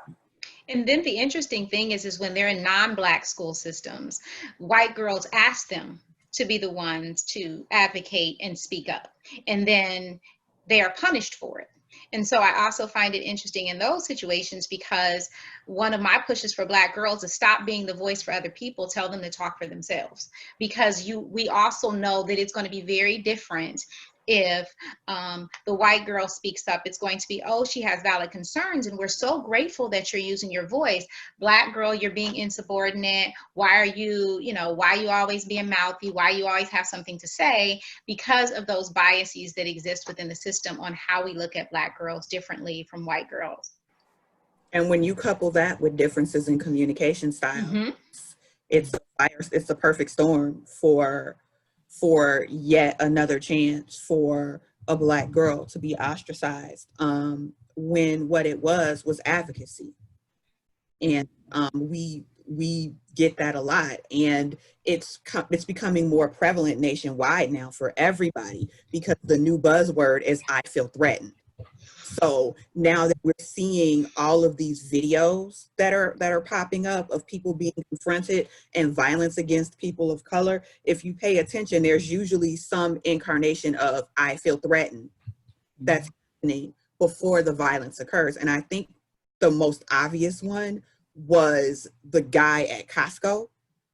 And then the interesting thing is when they're in non-Black school systems, white girls ask them to be the ones to advocate and speak up, and then they are punished for it. And so I also find it interesting in those situations, because one of my pushes for Black girls is stop being the voice for other people, tell them to talk for themselves. Because we also know that it's going to be very different if the white girl speaks up. It's going to be, oh, she has valid concerns, and we're so grateful that you're using your voice. Black girl, you're being insubordinate. Why are you, why you always being mouthy? Why you always have something to say? Because of those biases that exist within the system on how we look at Black girls differently from white girls. And when you couple that with differences in communication style, it's a perfect storm for yet another chance for a Black girl to be ostracized, when what it was advocacy. And we get that a lot, and it's becoming more prevalent nationwide now for everybody, because the new buzzword is I feel threatened. So now that we're seeing all of these videos that are popping up of people being confronted and violence against people of color, if you pay attention, there's usually some incarnation of I feel threatened that's happening before the violence occurs. And I think the most obvious one was the guy at Costco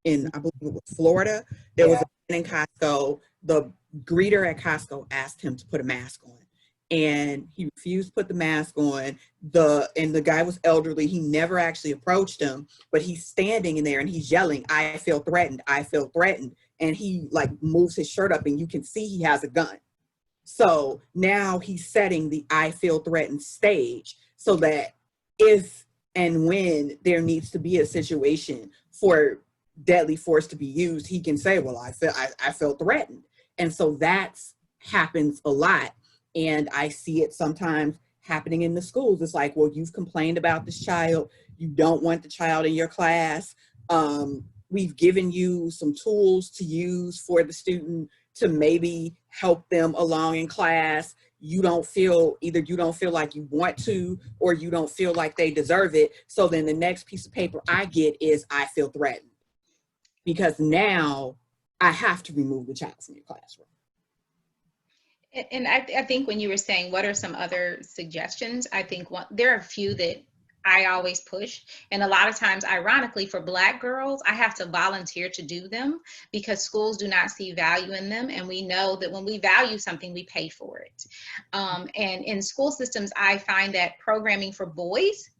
in, I believe it was Florida. There was a man in Costco. The greeter at Costco asked him to put a mask on, and he refused to put the mask on. And the guy was elderly. He never actually approached him, but he's standing in there and he's yelling, I feel threatened, I feel threatened. And he like moves his shirt up and you can see he has a gun. So now he's setting the I feel threatened stage, so that if and when there needs to be a situation for deadly force to be used, he can say, well, I feel threatened. And so that's happens a lot. And I see it sometimes happening in the schools. It's like, well, you've complained about this child. You don't want the child in your class. We've given you some tools to use for the student to maybe help them along in class. You don't feel like you want to, or you don't feel like they deserve it. So then the next piece of paper I get is I feel threatened, because now I have to remove the child from your classroom. And I think when you were saying what are some other suggestions, I think there are a few that I always push. And a lot of times, ironically, for Black girls, I have to volunteer to do them because schools do not see value in them. And we know that when we value something, we pay for it. And in school systems, I find that programming for boys,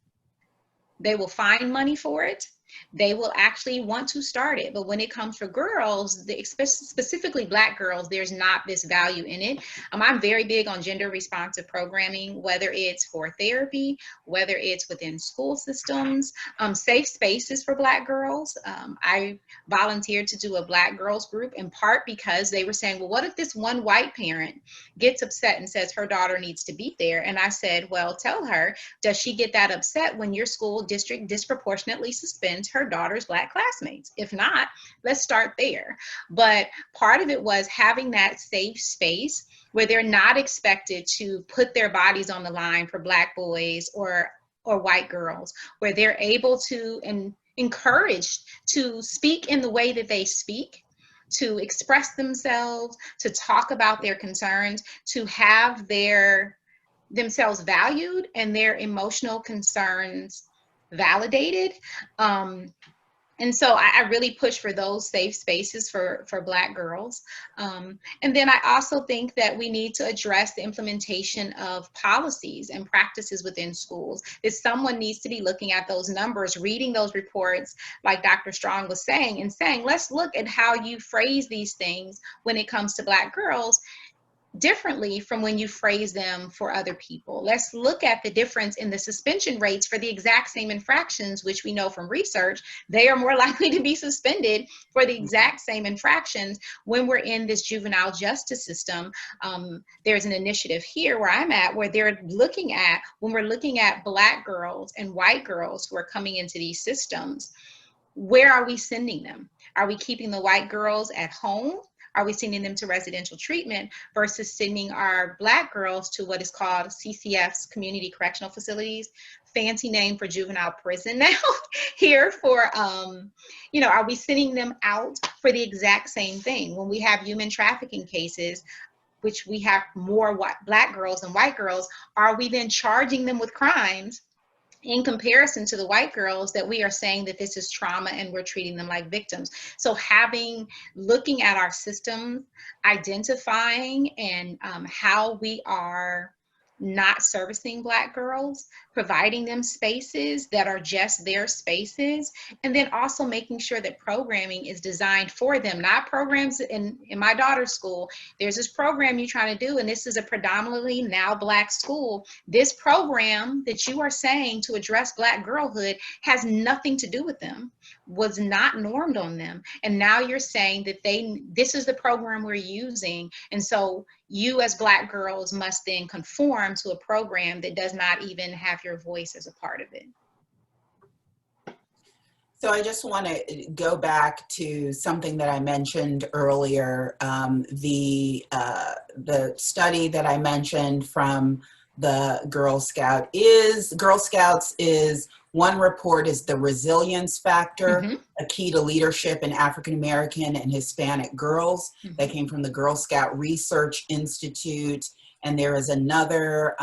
they will find money for it. They will actually want to start it. But when it comes for girls, specifically Black girls, there's not this value in it. I'm very big on gender responsive programming, whether it's for therapy, whether it's within school systems, safe spaces for Black girls. I volunteered to do a Black girls group in part because they were saying, well, what if this one white parent gets upset and says her daughter needs to be there? And I said, well, tell her, does she get that upset when your school district disproportionately suspends her daughter's Black classmates? If not, let's start there. But part of it was having that safe space where they're not expected to put their bodies on the line for Black boys or white girls, where they're able to and encouraged to speak in the way that they speak, to express themselves, to talk about their concerns, to have themselves valued and their emotional concerns validated. And so I really push for those safe spaces for Black girls. And then I also think that we need to address the implementation of policies and practices within schools. That someone needs to be looking at those numbers, reading those reports, like Dr. Strong was saying, and saying, let's look at how you phrase these things when it comes to Black girls differently from when you phrase them for other people. Let's look at the difference in the suspension rates for the exact same infractions, which we know from research, they are more likely to be suspended for the exact same infractions when we're in this juvenile justice system. There's an initiative here where I'm at where they're looking at, when we're looking at Black girls and white girls who are coming into these systems, where are we sending them? Are we keeping the white girls at home? Are we sending them to residential treatment versus sending our Black girls to what is called CCFs, community correctional facilities, fancy name for juvenile prison now here for, are we sending them out for the exact same thing? When we have human trafficking cases, which we have more Black girls than white girls, are we then charging them with crimes in comparison to the white girls that we are saying that this is trauma and we're treating them like victims? So looking at our systems, identifying and how we are not servicing Black girls, providing them spaces that are just their spaces, and then also making sure that programming is designed for them, not programs in my daughter's school. There's this program you're trying to do, and this is a predominantly now Black school. This program that you are saying to address Black girlhood has nothing to do with them, was not normed on them. And now you're saying that this is the program we're using. And so you as Black girls must then conform to a program that does not even have your voice as a part of it. So I just want to go back to something that I mentioned earlier. The study that I mentioned from the Girl Scouts is one report is the resilience factor, a key to leadership in African American and Hispanic girls. That came from the Girl Scout Research Institute. And there is another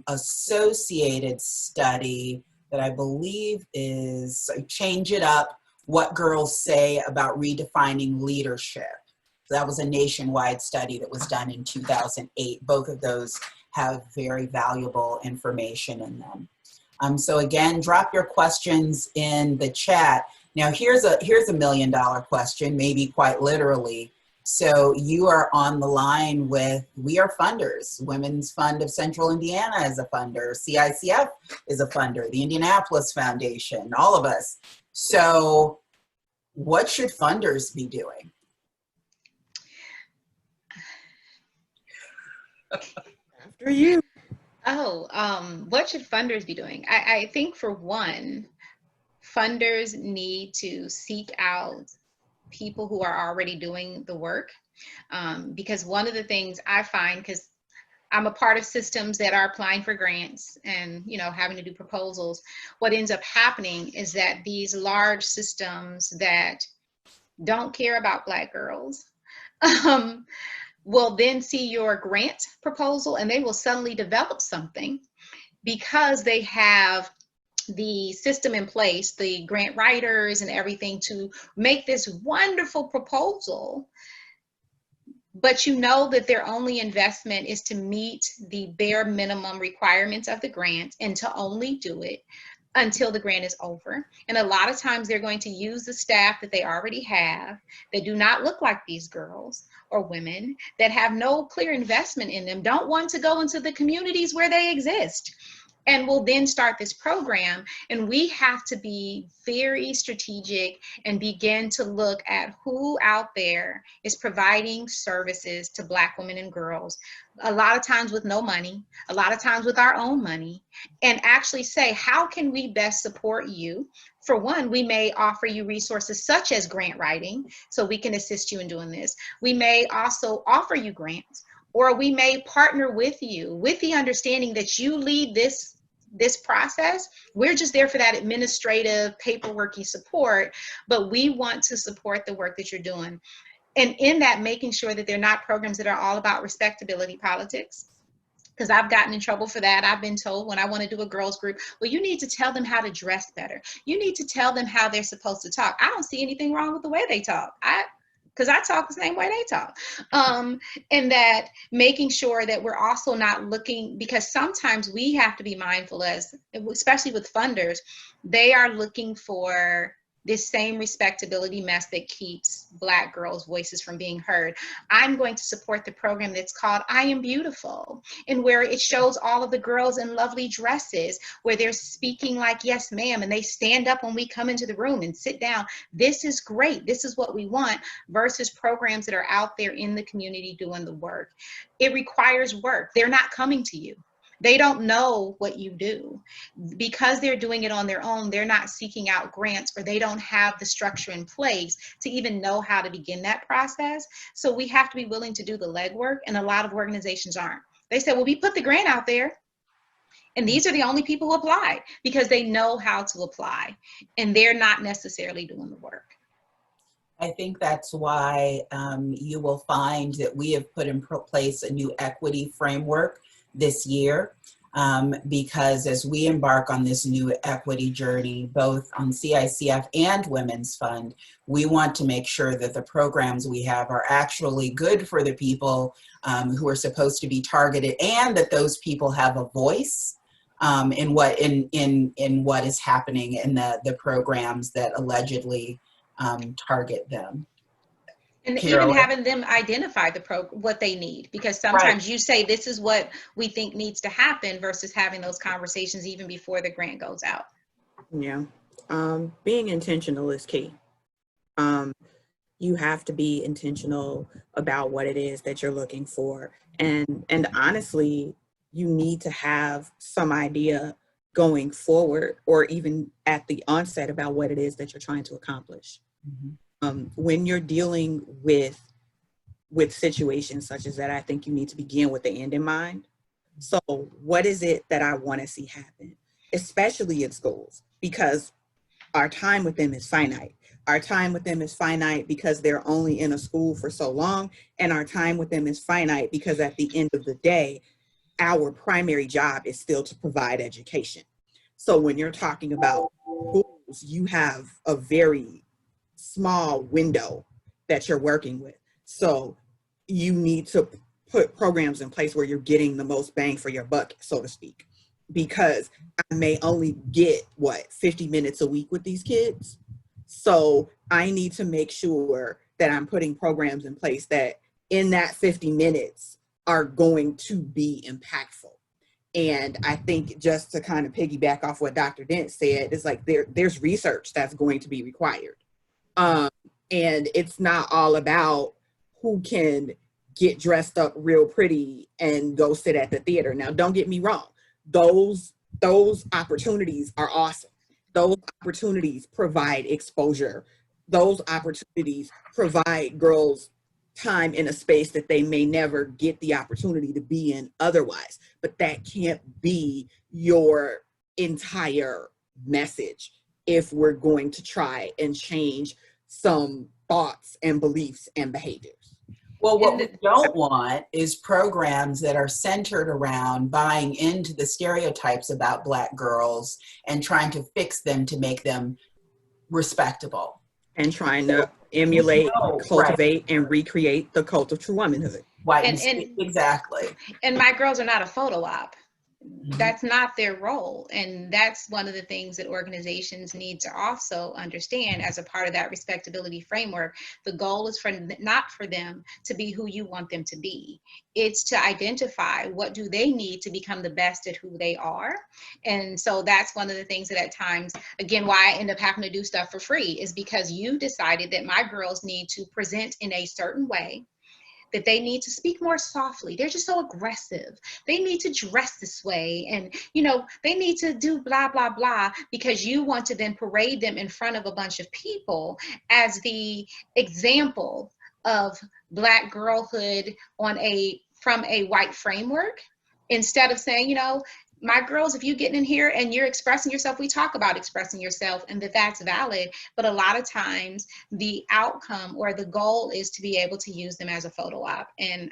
associated study that I believe is Change It Up, What Girls Say About Redefining Leadership. That was a nationwide study that was done in 2008. Both of those have very valuable information in them. So again, drop your questions in the chat. Now here's a $1 million question, maybe quite literally. So you are on the line with, we are funders. Women's Fund of Central Indiana is a funder. CICF is a funder. The Indianapolis Foundation, all of us. So what should funders be doing? After you. What should funders be doing? I think for one, funders need to seek out people who are already doing the work. Because one of the things I find, because I'm a part of systems that are applying for grants and, having to do proposals, what ends up happening is that these large systems that don't care about Black girls, will then see your grant proposal and they will suddenly develop something because they have the system in place, the grant writers and everything, to make this wonderful proposal. But you know that their only investment is to meet the bare minimum requirements of the grant and to only do it until the grant is over. And a lot of times they're going to use the staff that they already have that do not look like these girls or women, that have no clear investment in them, don't want to go into the communities where they exist, and will then start this program. And we have to be very strategic and begin to look at who out there is providing services to Black women and girls, a lot of times with no money, a lot of times with our own money, and actually say, how can we best support you? For one, we may offer you resources such as grant writing, so we can assist you in doing this. We may also offer you grants, or we may partner with you with the understanding that you lead this process. We're just there for that administrative paperworky support, but we want to support the work that you're doing. And in that, making sure that they're not programs that are all about respectability politics, because I've gotten in trouble for that. I've been told when I want to do a girls group, well, you need to tell them how to dress better. You need to tell them how they're supposed to talk. I don't see anything wrong with the way they talk. Because I talk the same way they talk. And that making sure that we're also not looking, because sometimes we have to be mindful, as especially with funders, they are looking for this same respectability mess that keeps Black girls' voices from being heard. I'm going to support the program that's called I Am Beautiful, and where it shows all of the girls in lovely dresses, where they're speaking like, yes, ma'am, and they stand up when we come into the room and sit down. This is great. This is what we want, versus programs that are out there in the community doing the work. It requires work. They're not coming to you. They don't know what you do. Because they're doing it on their own, they're not seeking out grants, or they don't have the structure in place to even know how to begin that process. So we have to be willing to do the legwork, and a lot of organizations aren't. They say, well, we put the grant out there, and these are the only people who applied, because they know how to apply, and they're not necessarily doing the work. I think that's why you will find that we have put in place a new equity framework this year, because as we embark on this new equity journey, both on CICF and Women's Fund, we want to make sure that the programs we have are actually good for the people who are supposed to be targeted, and that those people have a voice in what is happening in the programs that allegedly target them. And Carolyn? even having them identify what they need, because sometimes you say, this is what we think needs to happen, versus having those conversations even before the grant goes out. Yeah. Being intentional is key. You have to be intentional about what it is that you're looking for. And honestly, you need to have some idea going forward, or even at the onset, about what it is that you're trying to accomplish. Mm-hmm. When you're dealing with situations such as that, I think you need to begin with the end in mind. So what is it that I want to see happen, especially in schools, because our time with them is finite. Our time with them is finite because they're only in a school for so long, and our time with them is finite because at the end of the day, our primary job is still to provide education. So when you're talking about schools, you have a very small window that you're working with. So you need to put programs in place where you're getting the most bang for your buck, so to speak, because I may only get 50 minutes a week with these kids. So I need to make sure that I'm putting programs in place that in that 50 minutes are going to be impactful. And I think, just to kind of piggyback off what Dr. Dent said, is like there's research that's going to be required. And it's not all about who can get dressed up real pretty and go sit at the theater. Now, don't get me wrong. Those opportunities are awesome. Those opportunities provide exposure. Those opportunities provide girls time in a space that they may never get the opportunity to be in otherwise. But that can't be your entire message if we're going to try and change some thoughts and beliefs and behaviors. Well, what And we don't want is programs that are centered around buying into the stereotypes about Black girls and trying to fix them to make them respectable. And trying to emulate, No, cultivate, and recreate the cult of true womanhood. White and exactly. and my girls are not a photo op. Mhm. That's not their role. And that's one of the things that organizations need to also understand as a part of that respectability framework. The goal is for not for them to be who you want them to be. It's to identify what do they need to become the best at who they are. And so that's one of the things that at times, again, why I end up having to do stuff for free is because you decided that my girls need to present in a certain way, that they need to speak more softly. They're just so aggressive. They need to dress this way. And, they need to do blah, blah, blah, because you want to then parade them in front of a bunch of people as the example of Black girlhood from a white framework, instead of saying, my girls, if you're getting in here and you're expressing yourself, we talk about expressing yourself and that's valid. But a lot of times the outcome or the goal is to be able to use them as a photo op. And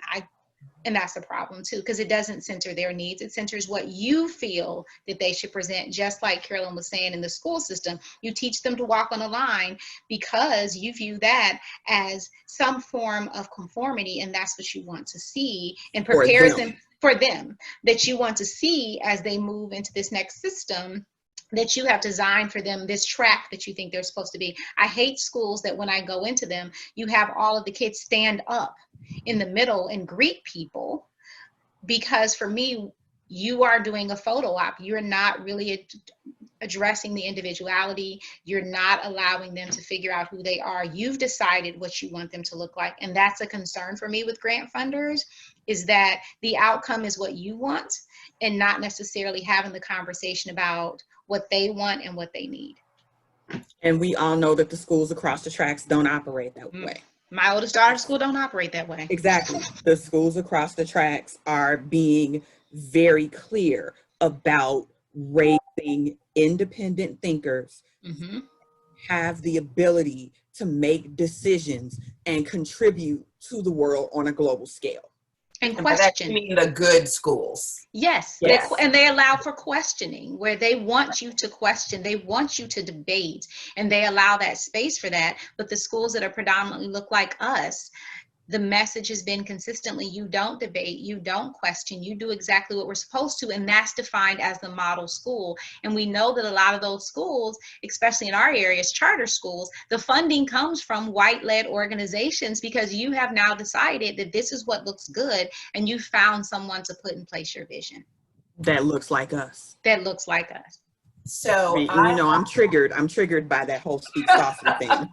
that's a problem too, because it doesn't center their needs. It centers what you feel that they should present. Just like Carolyn was saying, in the school system, you teach them to walk on a line because you view that as some form of conformity, and that's what you want to see and prepares them for them, that you want to see as they move into this next system, that you have designed for them this track that you think they're supposed to be. I hate schools that when I go into them, you have all of the kids stand up in the middle and greet people, because for me, you are doing a photo op. You're not really addressing the individuality. You're not allowing them to figure out who they are. You've decided what you want them to look like. And that's a concern for me with grant funders, is that the outcome is what you want and not necessarily having the conversation about what they want and what they need. And we all know that the schools across the tracks don't operate that way. My oldest daughter's school don't operate that way. Exactly. The schools across the tracks are being very clear about raising independent thinkers, have the ability to make decisions and contribute to the world on a global scale. And question. You mean the good schools. Yes. And they allow for questioning, where they want you to question, they want you to debate, and they allow that space for that. But the schools that are predominantly look like us, the message has been consistently, you don't debate, you don't question, you do exactly what we're supposed to, and that's defined as the model school. And we know that a lot of those schools, especially in our areas, charter schools, the funding comes from white-led organizations, because you have now decided that this is what looks good, and you found someone to put in place your vision. That looks like us. That looks like us. So I'm triggered by that whole speak softly thing.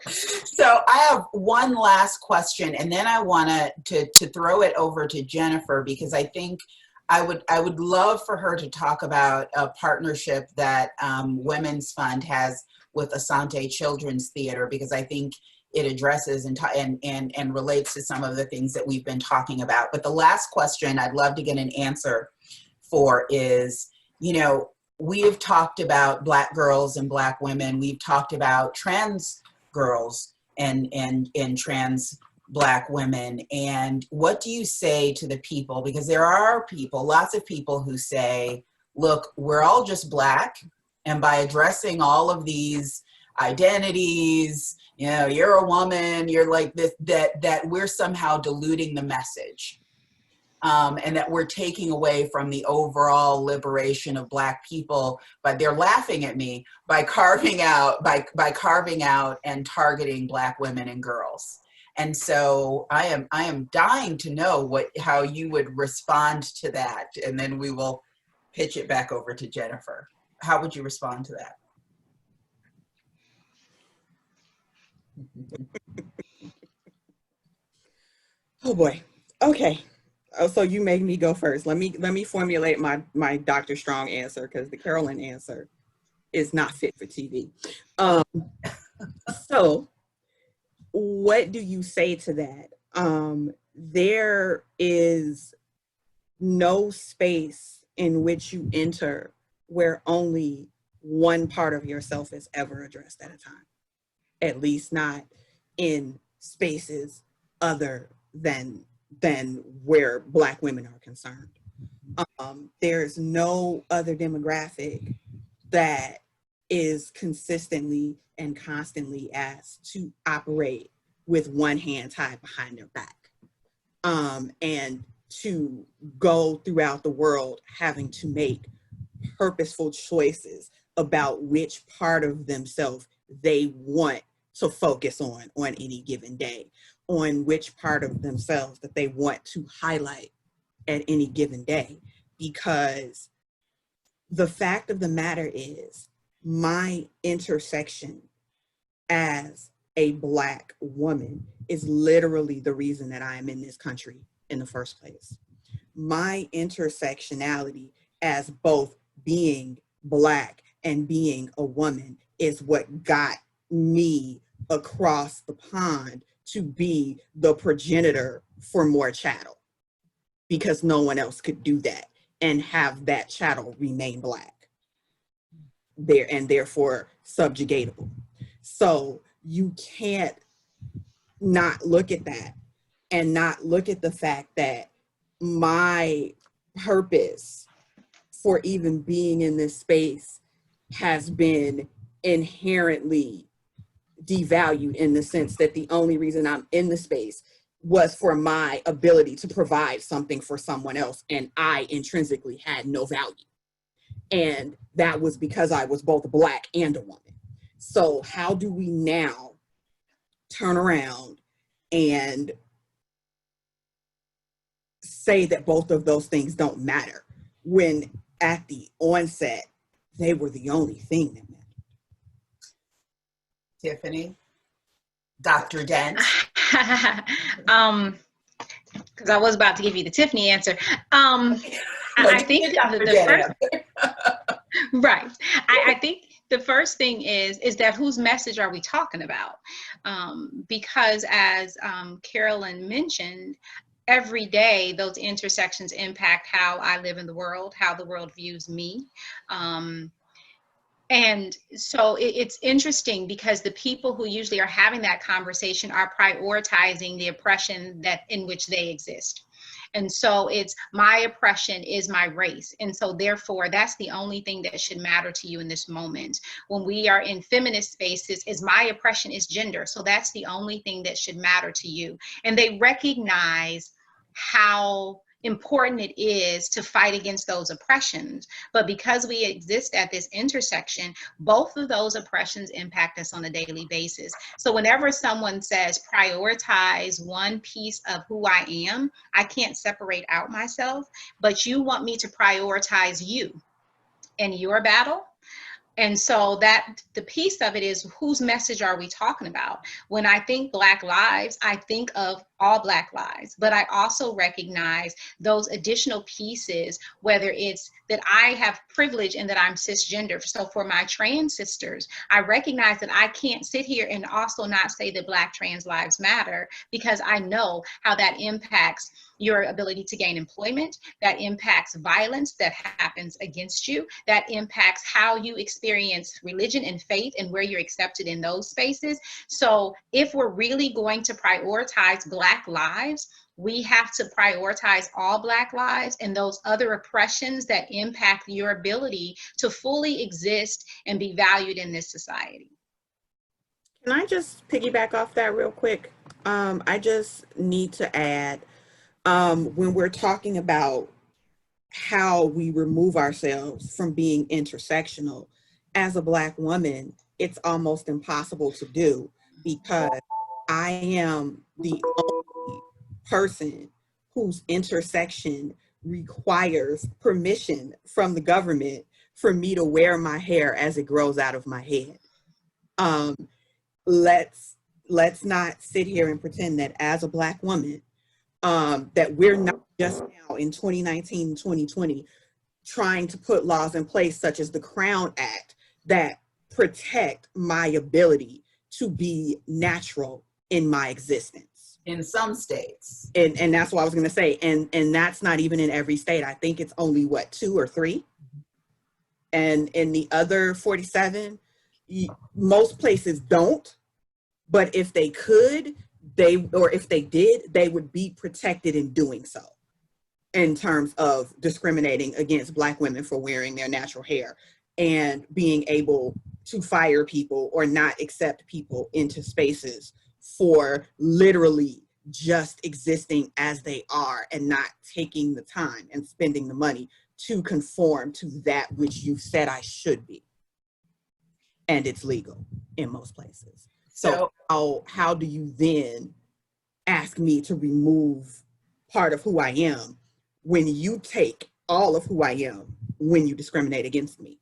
So I have one last question, and then I want to throw it over to Jennifer, because I think I would love for her to talk about a partnership that Women's Fund has with Asante Children's Theater, because I think it addresses and relates to some of the things that we've been talking about. But the last question I'd love to get an answer for is, we have talked about Black girls and Black women. We've talked about trans girls and trans Black women. And what do you say to the people? Because there are people, lots of people who say, look, we're all just Black. And by addressing all of these identities, you're a woman, you're like this, that we're somehow diluting the message. And that we're taking away from the overall liberation of Black people, but they're laughing at me by carving out and targeting Black women and girls. And so I am dying to know how you would respond to that, and then we will pitch it back over to Jennifer. How would you respond to that? Oh boy. Okay. Oh, so you make me go first. Let me formulate my Dr. Strong answer, because the Carolyn answer is not fit for TV. So what do you say to that? There is no space in which you enter where only one part of yourself is ever addressed at a time, at least not in spaces other than where Black women are concerned. There's no other demographic that is consistently and constantly asked to operate with one hand tied behind their back, and to go throughout the world having to make purposeful choices about which part of themselves they want to focus on any given day, on which part of themselves that they want to highlight at any given day. Because the fact of the matter is, my intersection as a Black woman is literally the reason that I am in this country in the first place. My intersectionality as both being Black and being a woman is what got me across the pond to be the progenitor for more chattel, because no one else could do that and have that chattel remain Black there, and therefore subjugatable. So you can't not look at that and not look at the fact that my purpose for even being in this space has been inherently devalued, in the sense that the only reason I'm in the space was for my ability to provide something for someone else, and I intrinsically had no value. And that was because I was both Black and a woman. So how do we now turn around and say that both of those things don't matter, when at the onset, they were the only thing that mattered? Tyffani? Dr. Dent? Because I was about to give you the Tyffani answer. I think the first, right. I think the first thing is that whose message are we talking about? Because as Carolyn mentioned, every day those intersections impact how I live in the world, how the world views me. And so it's interesting because the people who usually are having that conversation are prioritizing the oppression that in which they exist. And so it's my oppression is my race. And so therefore, that's the only thing that should matter to you in this moment. When we are in feminist spaces, is my oppression is gender. So that's the only thing that should matter to you. And they recognize how important it is to fight against those oppressions. But because we exist at this intersection, both of those oppressions impact us on a daily basis. So whenever someone says prioritize one piece of who I am, I can't separate out myself, but you want me to prioritize you and your battle. And so that the piece of it is, whose message are we talking about? When I think Black lives, I think of all Black lives, but I also recognize those additional pieces, whether it's that I have privilege and that I'm cisgender. So for my trans sisters, I recognize that I can't sit here and also not say that Black trans lives matter, because I know how that impacts your ability to gain employment, that impacts violence that happens against you, that impacts how you experience religion and faith and where you're accepted in those spaces. So if we're really going to prioritize Black lives, we have to prioritize all Black lives and those other oppressions that impact your ability to fully exist and be valued in this society. Can I just piggyback off that real quick? I just need to add, when we're talking about how we remove ourselves from being intersectional, as a Black woman, it's almost impossible to do, because I am the only person whose intersection requires permission from the government for me to wear my hair as it grows out of my head. Let's not sit here and pretend that as a Black woman, that we're not just now in 2019, 2020, trying to put laws in place such as the Crown Act that protect my ability to be natural in my existence. In some states. And that's what I was going to say. And that's not even in every state. I think it's only, what, 2 or 3? And in the other 47, most places don't. But if they could, or if they did, they would be protected in doing so, in terms of discriminating against Black women for wearing their natural hair and being able to fire people or not accept people into spaces for literally just existing as they are and not taking the time and spending the money to conform to that which you said I should be. And it's legal in most places. So how do you then ask me to remove part of who I am when you take all of who I am when you discriminate against me?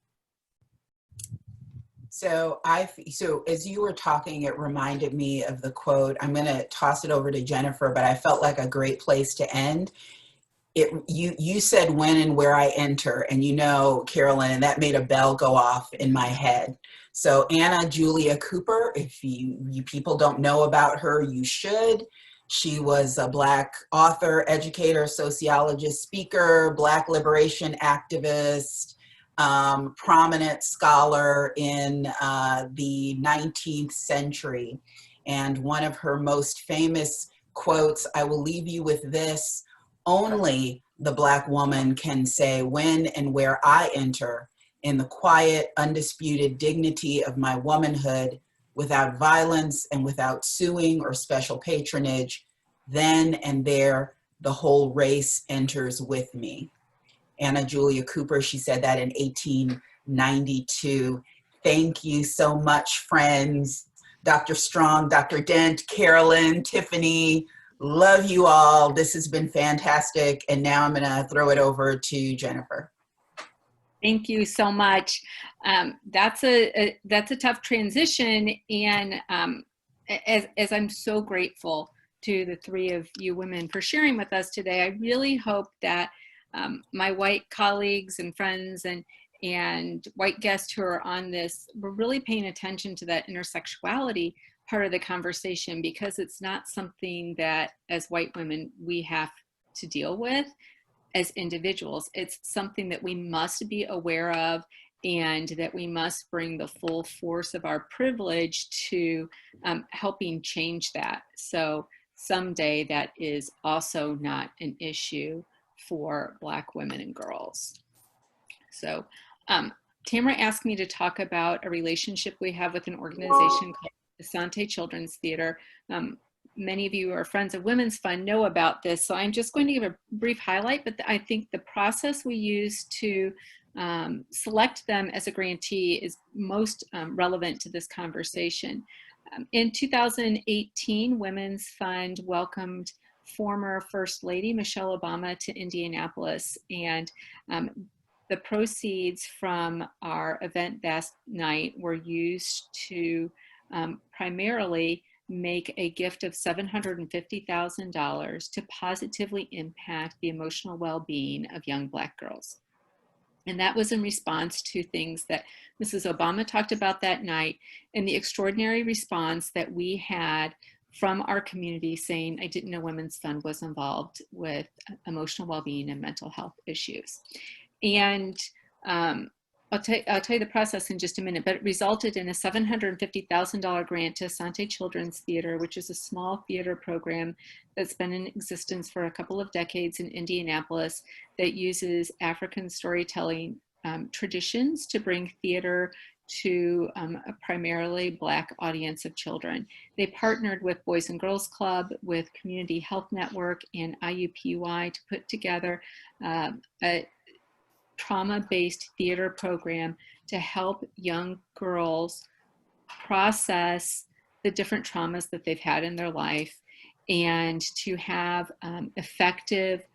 So as you were talking, it reminded me of the quote. I'm going to toss it over to Jennifer, but I felt like a great place to end. You said when and where I enter, and you know, Carolyn, and that made a bell go off in my head. So Anna Julia Cooper, if you people don't know about her, you should. She was a Black author, educator, sociologist, speaker, Black liberation activist, prominent scholar in the 19th century. And one of her most famous quotes, I will leave you with this: only the Black woman can say when and where I enter, in the quiet, undisputed dignity of my womanhood, without violence and without suing or special patronage. Then and there, the whole race enters with me. Anna Julia Cooper, she said that in 1892. Thank you so much, friends. Dr. Strong, Dr. Dent, Carolyn, Tyffani, love you all. This has been fantastic. And now I'm gonna throw it over to Jennifer. Thank you so much. That's a tough transition, and as I'm so grateful to the three of you women for sharing with us today, I really hope that my white colleagues and friends and white guests who are on this were really paying attention to that intersexuality part of the conversation, because it's not something that as white women we have to deal with as individuals. It's something that we must be aware of, and that we must bring the full force of our privilege to helping change that. So someday that is also not an issue for Black women and girls. So Tamara asked me to talk about a relationship we have with an organization called Asante Children's Theater. Many of you who are friends of Women's Fund know about this, so I'm just going to give a brief highlight, but I think the process we use to select them as a grantee is most relevant to this conversation. In 2018, Women's Fund welcomed former First Lady Michelle Obama to Indianapolis, and the proceeds from our event that night were used to primarily make a gift of $750,000 to positively impact the emotional well-being of young Black girls. And that was in response to things that Mrs. Obama talked about that night, and the extraordinary response that we had from our community saying, I didn't know Women's Fund was involved with emotional well-being and mental health issues. And I'll tell you the process in just a minute, but it resulted in a $750,000 grant to Asante Children's Theater, which is a small theater program that's been in existence for a couple of decades in Indianapolis that uses African storytelling traditions to bring theater to a primarily Black audience of children. They partnered with Boys and Girls Club, with Community Health Network, and IUPUI to put together a trauma-based theater program to help young girls process the different traumas that they've had in their life, and to have effective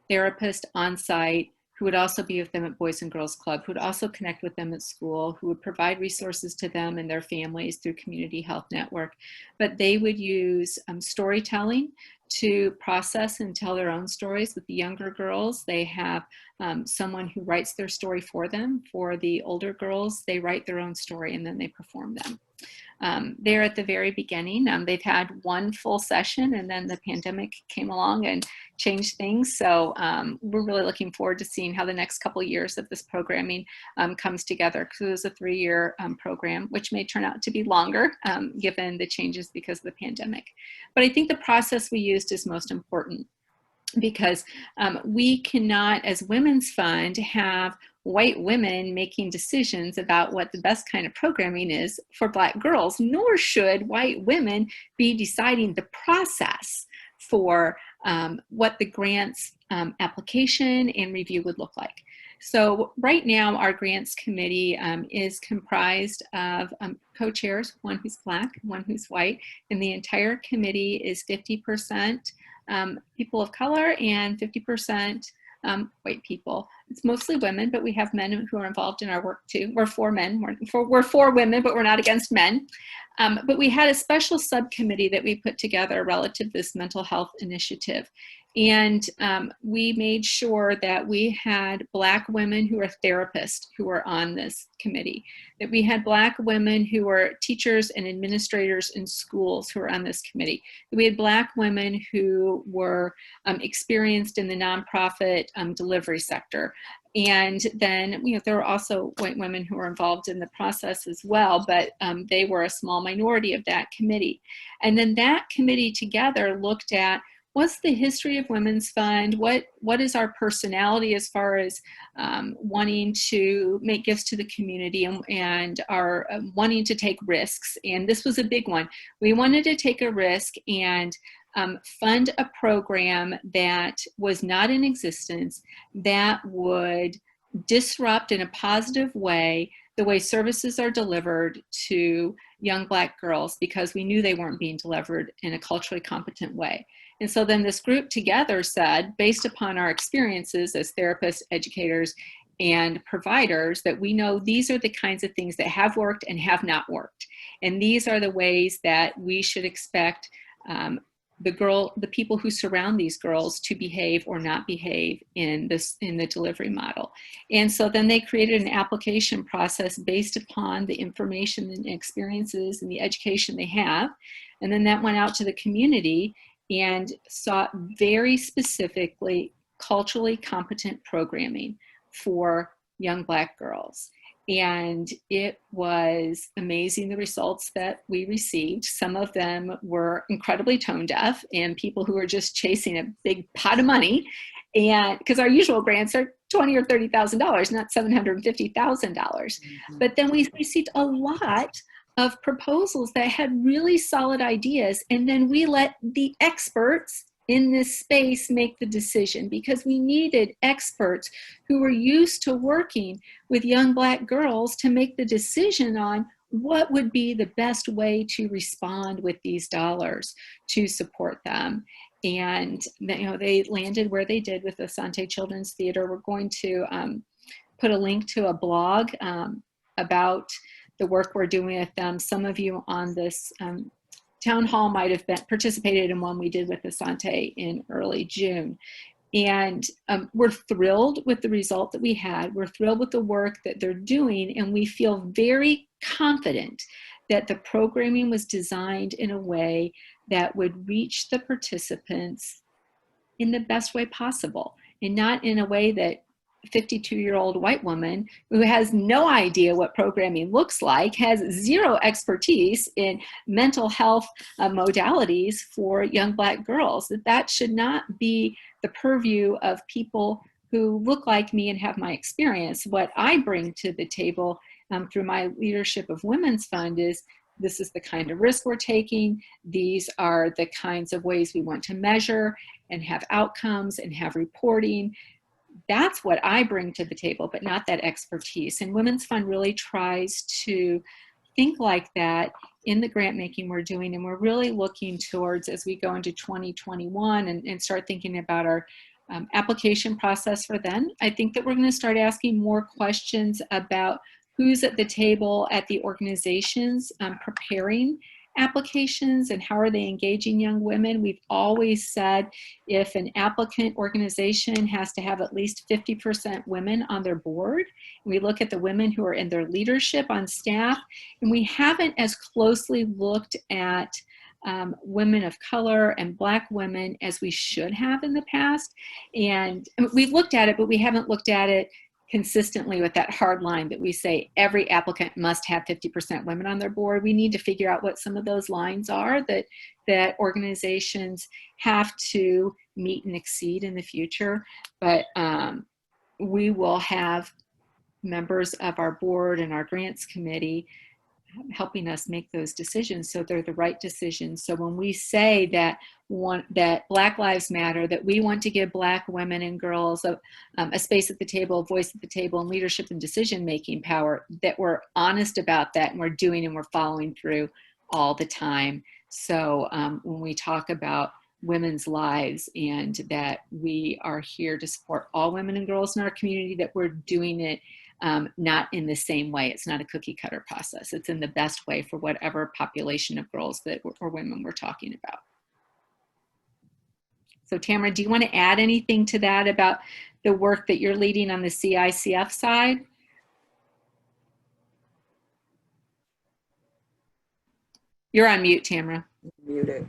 therapists on site who would also be with them at Boys and Girls Club, who would also connect with them at school, who would provide resources to them and their families through Community Health Network. But they would use storytelling to process and tell their own stories. With the younger girls, they have someone who writes their story for them. For the older girls, they write their own story and then they perform them. there at the very beginning. They've had one full session, and then the pandemic came along and changed things. So we're really looking forward to seeing how the next couple of years of this programming comes together, because it was a 3-year program, which may turn out to be longer given the changes because of the pandemic. But I think the process we used is most important, because we cannot, as Women's Fund, have white women making decisions about what the best kind of programming is for Black girls, nor should white women be deciding the process for what the grants application and review would look like. So right now, our grants committee is comprised of co-chairs, one who's Black, one who's white, and the entire committee is 50% people of color and 50% white people. It's mostly women, but we have men who are involved in our work too. We're 4 men, we're 4 women, but we're not against men. But we had a special subcommittee that we put together relative to this mental health initiative. And we made sure that we had Black women who are therapists who were on this committee, that we had Black women who were teachers and administrators in schools who were on this committee, that we had Black women who were experienced in the nonprofit delivery sector. And then, there were also white women who were involved in the process as well, but they were a small minority of that committee. And then that committee together looked at, what's the history of Women's Fund? What is our personality as far as wanting to make gifts to the community and are wanting to take risks? And this was a big one. We wanted to take a risk and fund a program that was not in existence, that would disrupt in a positive way the way services are delivered to young Black girls, because we knew they weren't being delivered in a culturally competent way. And so then this group together said, based upon our experiences as therapists, educators, and providers, that we know these are the kinds of things that have worked and have not worked. And these are the ways that we should expect the people who surround these girls to behave or not behave in the delivery model. And so then they created an application process based upon the information and experiences and the education they have. And then that went out to the community and sought very specifically culturally competent programming for young Black girls. And it was amazing, the results that we received. Some of them were incredibly tone deaf and people who were just chasing a big pot of money. And because our usual grants are $20,000 or $30,000, not $750,000. But then we received a lot of proposals that had really solid ideas. And then we let the experts in this space make the decision, because we needed experts who were used to working with young Black girls to make the decision on what would be the best way to respond with these dollars to support them. And they landed where they did with the Asante Children's Theater. We're going to put a link to a blog about the work we're doing with them. Some of you on this town hall might have participated in one we did with Asante in early June. And we're thrilled with the result that we had. We're thrilled with the work that they're doing, and we feel very confident that the programming was designed in a way that would reach the participants in the best way possible, and not in a way that a 52-year-old white woman who has no idea what programming looks like, has zero expertise in mental health modalities for young Black girls. That should not be the purview of people who look like me and have my experience. What I bring to the table through my leadership of Women's Fund is, this is the kind of risk we're taking. These are the kinds of ways we want to measure and have outcomes and have reporting. That's what I bring to the table, but not that expertise. And Women's Fund really tries to think like that in the grant making we're doing. And we're really looking towards, as we go into 2021 and start thinking about our application process for then, I think that we're going to start asking more questions about who's at the table at the organizations preparing applications and how are they engaging young women. We've always said if an applicant organization has to have at least 50% women on their board, we look at the women who are in their leadership on staff, and we haven't as closely looked at women of color and Black women as we should have in the past. And we've looked at it, but we haven't looked at it consistently with that hard line that we say every applicant must have 50% women on their board. We need to figure out what some of those lines are that organizations have to meet and exceed in the future. But we will have members of our board and our grants committee helping us make those decisions so they're the right decisions. So when we say that that Black Lives Matter, that we want to give Black women and girls a space at the table, a voice at the table, and leadership and decision-making power, that we're honest about that and we're doing and we're following through all the time. So when we talk about women's lives and that we are here to support all women and girls in our community, that we're doing it not in the same way. It's not a cookie cutter process. It's in the best way for whatever population of girls that or women we're talking about. So Tamara, do you want to add anything to that about the work that you're leading on the CICF side? You're on mute, Tamara. Muted.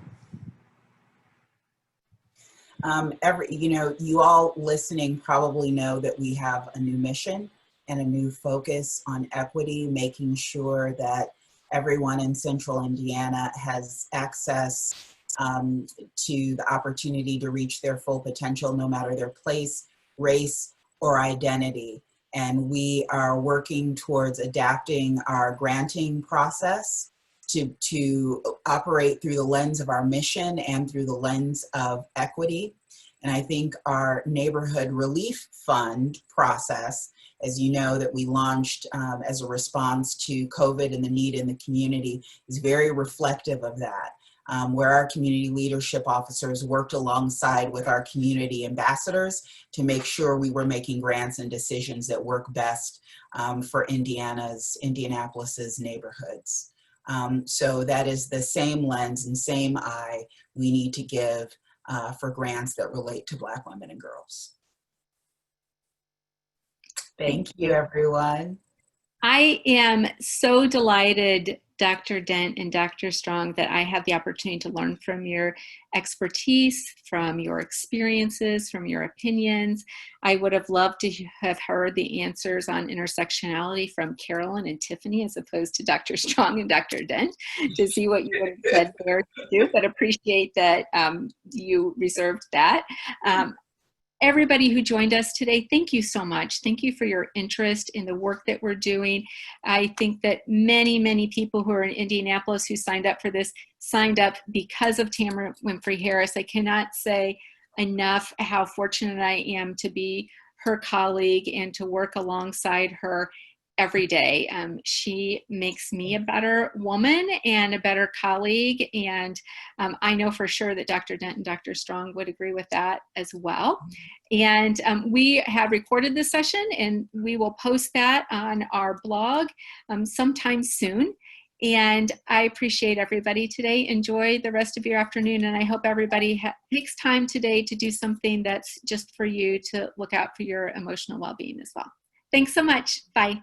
You all listening probably know that we have a new mission and a new focus on equity, making sure that everyone in Central Indiana has access to the opportunity to reach their full potential, no matter their place, race, or identity. And we are working towards adapting our granting process to operate through the lens of our mission and through the lens of equity. And I think our neighborhood relief fund process, as you know, that we launched as a response to COVID and the need in the community, is very reflective of that, where our community leadership officers worked alongside with our community ambassadors to make sure we were making grants and decisions that work best for Indianapolis's neighborhoods. So that is the same lens and same eye we need to give for grants that relate to Black women and girls. Thank you, everyone. I am so delighted, Dr. Dent and Dr. Strong, that I have the opportunity to learn from your expertise, from your experiences, from your opinions. I would have loved to have heard the answers on intersectionality from Carolyn and Tyffani, as opposed to Dr. Strong and Dr. Dent, to see what you would have said there to do, but appreciate that you reserved that. Everybody who joined us today, thank you so much. Thank you for your interest in the work that we're doing. I think that many, many people who are in Indianapolis who signed up for this signed up because of Tamara Winfrey Harris. I cannot say enough how fortunate I am to be her colleague and to work alongside her every day. She makes me a better woman and a better colleague. And I know for sure that Dr. Dent and Dr. Strong would agree with that as well. And we have recorded this session and we will post that on our blog sometime soon. And I appreciate everybody today. Enjoy the rest of your afternoon. And I hope everybody takes time today to do something that's just for you, to look out for your emotional well-being as well. Thanks so much. Bye.